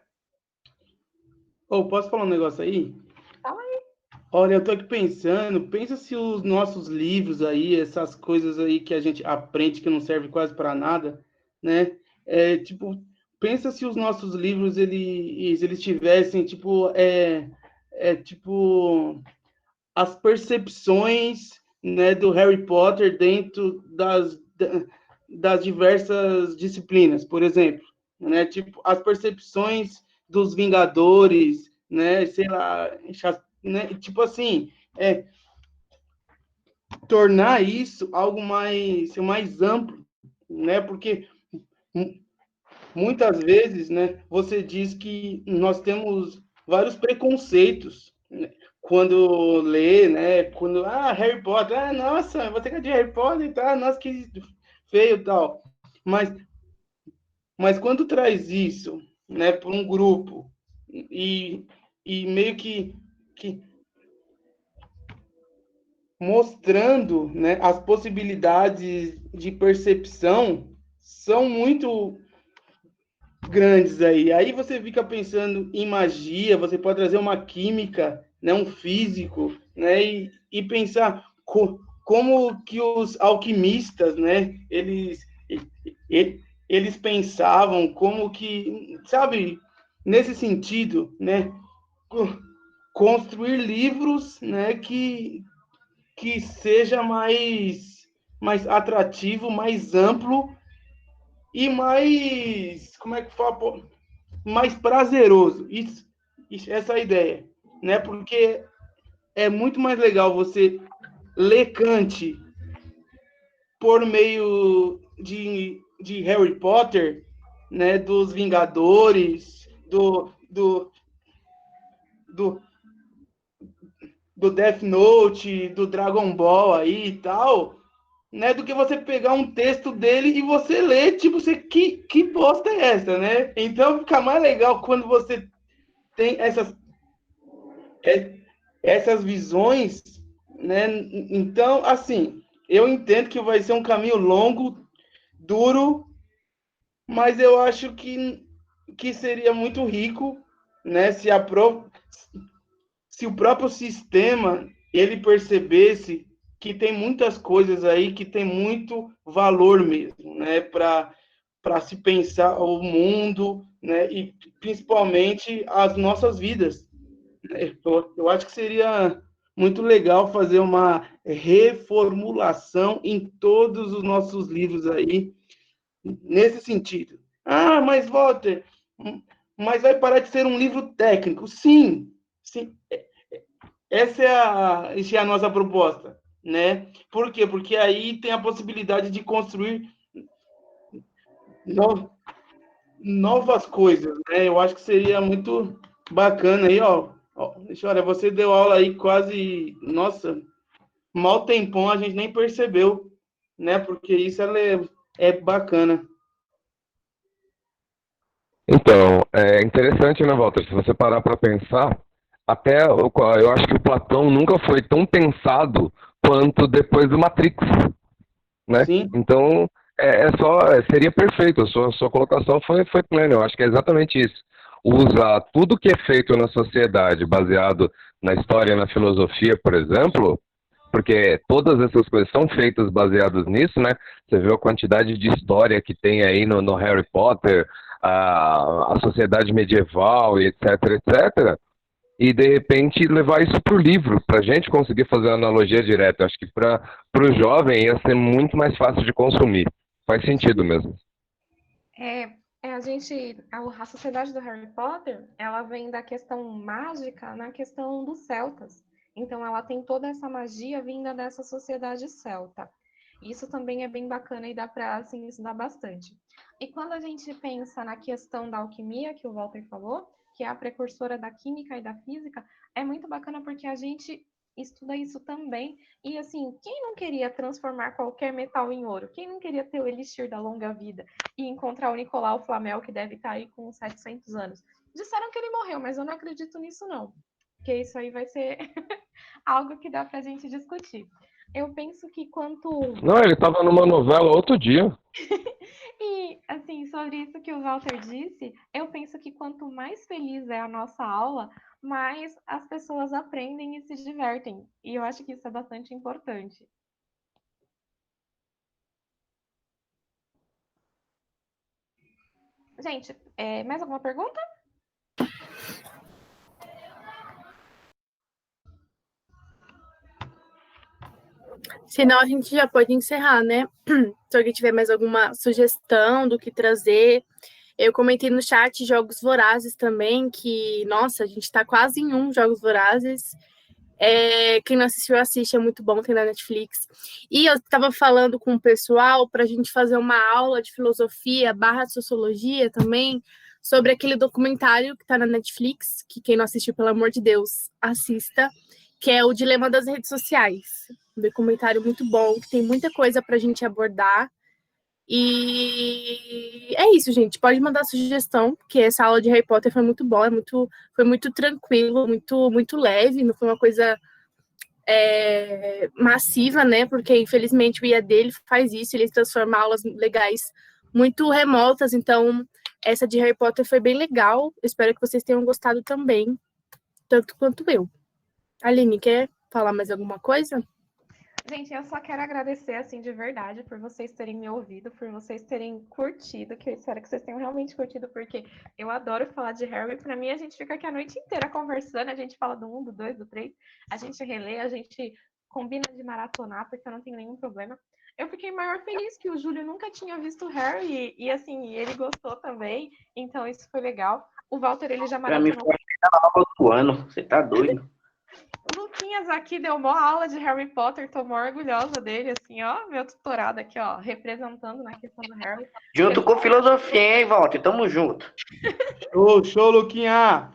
Posso falar um negócio aí? Fala aí. Olha, eu tô aqui pensando, pensa se os nossos livros aí, essas coisas aí que a gente aprende que não serve quase para nada, né? Tipo, pensa se os nossos livros eles tivessem tipo tipo as percepções, né, do Harry Potter dentro das diversas disciplinas, por exemplo, né? Tipo as percepções dos Vingadores, né? Sei lá, né? Tipo assim, tornar isso algo mais amplo, né? Porque muitas vezes, né, você diz que nós temos vários preconceitos, né, quando lê, né? Quando Harry Potter, nossa, você quer de Harry Potter, tá? Nossa, que feio, tal. Mas quando traz isso né, por um grupo, e meio que mostrando, né, as possibilidades de percepção são muito grandes aí. Aí você fica pensando em magia, você pode trazer uma química, né, um físico, né, e pensar como que os alquimistas, né, eles pensavam, como que, sabe, nesse sentido, né, construir livros, né, que seja mais atrativo, mais amplo e mais, como é que fala, pô, mais prazeroso. Essa é a ideia, né? Porque é muito mais legal você ler Kant por meio de Harry Potter, né? Dos Vingadores, do, do Death Note, do Dragon Ball aí e tal, né, do que você pegar um texto dele e você ler, tipo, você, que bosta é essa, né? Então fica mais legal quando você tem essas visões, né? Então, assim, eu entendo que vai ser um caminho longo, duro, mas eu acho que seria muito rico, né, se o próprio sistema ele percebesse que tem muitas coisas aí que tem muito valor mesmo, né, para se pensar o mundo, né, e principalmente as nossas vidas. Eu acho que seria muito legal fazer uma reformulação em todos os nossos livros aí, nesse sentido. Ah, mas Walter, mas vai parar de ser um livro técnico. Sim, sim. Essa é a nossa proposta, né? Por quê? Porque aí tem a possibilidade de construir no, novas coisas, né? Eu acho que seria muito bacana aí, ó. Olha, você deu aula aí quase, nossa, mal tempão, a gente nem percebeu, né? Porque isso é bacana. Então, é interessante, né, Walter? Se você parar para pensar, até eu acho que o Platão nunca foi tão pensado quanto depois do Matrix, né? Sim. Então, seria perfeito. A sua colocação foi plena. Eu acho que é exatamente isso. Usar tudo que é feito na sociedade, baseado na história e na filosofia, por exemplo, porque todas essas coisas são feitas baseadas nisso, né? Você vê a quantidade de história que tem aí no Harry Potter, a sociedade medieval, e etc, etc. E, de repente, levar isso para o livro, para a gente conseguir fazer uma analogia direta. Acho que para o jovem ia ser muito mais fácil de consumir. Faz sentido mesmo. A sociedade do Harry Potter, ela vem da questão mágica na questão dos celtas. Então, ela tem toda essa magia vinda dessa sociedade celta. Isso também é bem bacana e dá para assim, estudar bastante. E quando a gente pensa na questão da alquimia, que o Walter falou, que é a precursora da química e da física, é muito bacana porque a gente estuda isso também. E assim, quem não queria transformar qualquer metal em ouro? Quem não queria ter o elixir da longa vida e encontrar o Nicolau Flamel, que deve estar aí com 700 anos? Disseram que ele morreu, mas eu não acredito nisso não. Porque isso aí vai ser algo que dá pra gente discutir. Eu penso que quanto... Não, ele estava numa novela outro dia. E, assim, sobre isso que o Walter disse, eu penso que quanto mais feliz é a nossa aula, mais as pessoas aprendem e se divertem. E eu acho que isso é bastante importante. Gente, mais alguma pergunta? Senão a gente já pode encerrar, né? Se alguém tiver mais alguma sugestão do que trazer. Eu comentei no chat Jogos Vorazes também, que, nossa, a gente tá quase em Jogos Vorazes. Quem não assistiu, assiste, é muito bom, tem na Netflix. E eu estava falando com o pessoal para a gente fazer uma aula de filosofia / sociologia também, sobre aquele documentário que está na Netflix, que quem não assistiu, pelo amor de Deus, assista, que é o Dilema das Redes Sociais. Um documentário muito bom, que tem muita coisa para a gente abordar. E é isso, gente. Pode mandar sugestão, porque essa aula de Harry Potter foi muito boa, foi muito tranquilo, muito leve, não foi uma coisa massiva, né? Porque infelizmente o IA dele faz isso, ele transforma aulas legais muito remotas, então essa de Harry Potter foi bem legal. Espero que vocês tenham gostado também, tanto quanto eu. Aline, quer falar mais alguma coisa? Gente, eu só quero agradecer, assim, de verdade, por vocês terem me ouvido, por vocês terem curtido, que eu espero que vocês tenham realmente curtido, porque eu adoro falar de Harry. Pra mim, a gente fica aqui a noite inteira conversando, a gente fala do 1, do 2, do 3, a gente relê, a gente combina de maratonar, porque eu não tenho nenhum problema. Eu fiquei maior feliz que o Júlio nunca tinha visto Harry, e assim, ele gostou também, então isso foi legal. O Walter, ele já Pra mim maratonou. foi a aula do ano. Você tá doido? O Luquinhas aqui deu uma aula de Harry Potter, tô mó orgulhosa dele, assim, ó, meu tutorado aqui, ó, representando na questão do Harry. Junto com filosofia, hein, Walter? Tamo junto. Show, Luquinha!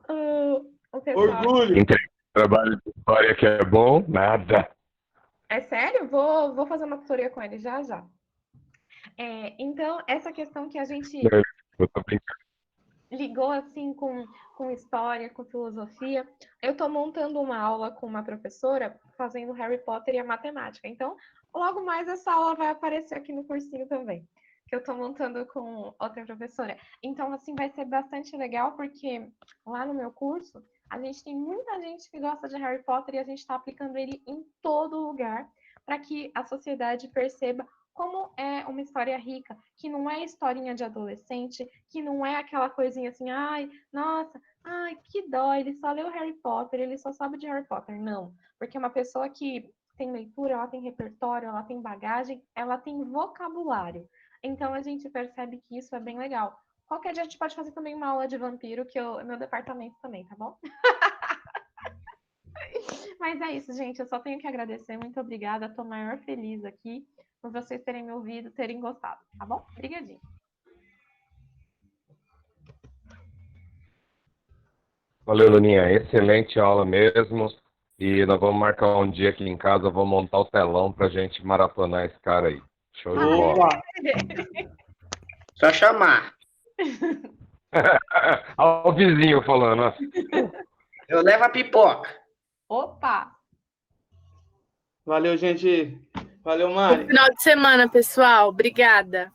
O pessoal... Orgulho! Entrega trabalho de história que é bom, nada. É sério? Vou fazer uma tutoria com ele já. Então, essa questão que a gente Eu tô brincando. ligou assim com história, com filosofia. Eu estou montando uma aula com uma professora fazendo Harry Potter e a matemática. Então, logo mais essa aula vai aparecer aqui no cursinho também, que eu estou montando com outra professora. Então, assim, vai ser bastante legal, porque lá no meu curso, a gente tem muita gente que gosta de Harry Potter e a gente está aplicando ele em todo lugar para que a sociedade perceba como é uma história rica, que não é historinha de adolescente, que não é aquela coisinha assim, ai, nossa, ai, que dó, ele só leu Harry Potter, ele só sabe de Harry Potter. Não, porque uma pessoa que tem leitura, ela tem repertório, ela tem bagagem, ela tem vocabulário. Então a gente percebe que isso é bem legal. Qualquer dia a gente pode fazer também uma aula de vampiro, que é meu departamento também, tá bom? Mas é isso, gente. Eu só tenho que agradecer. Muito obrigada. Tô maior feliz aqui por vocês terem me ouvido, terem gostado, tá bom? Obrigadinho. Valeu, Luninha. Excelente aula mesmo. E nós vamos marcar um dia aqui em casa, vou montar o telão pra gente maratonar esse cara aí. Show de bola. Só chamar. Olha o vizinho falando, ó. Eu levo a pipoca. Opa! Valeu, gente. Valeu, Bom Mari. final de semana, pessoal. Obrigada.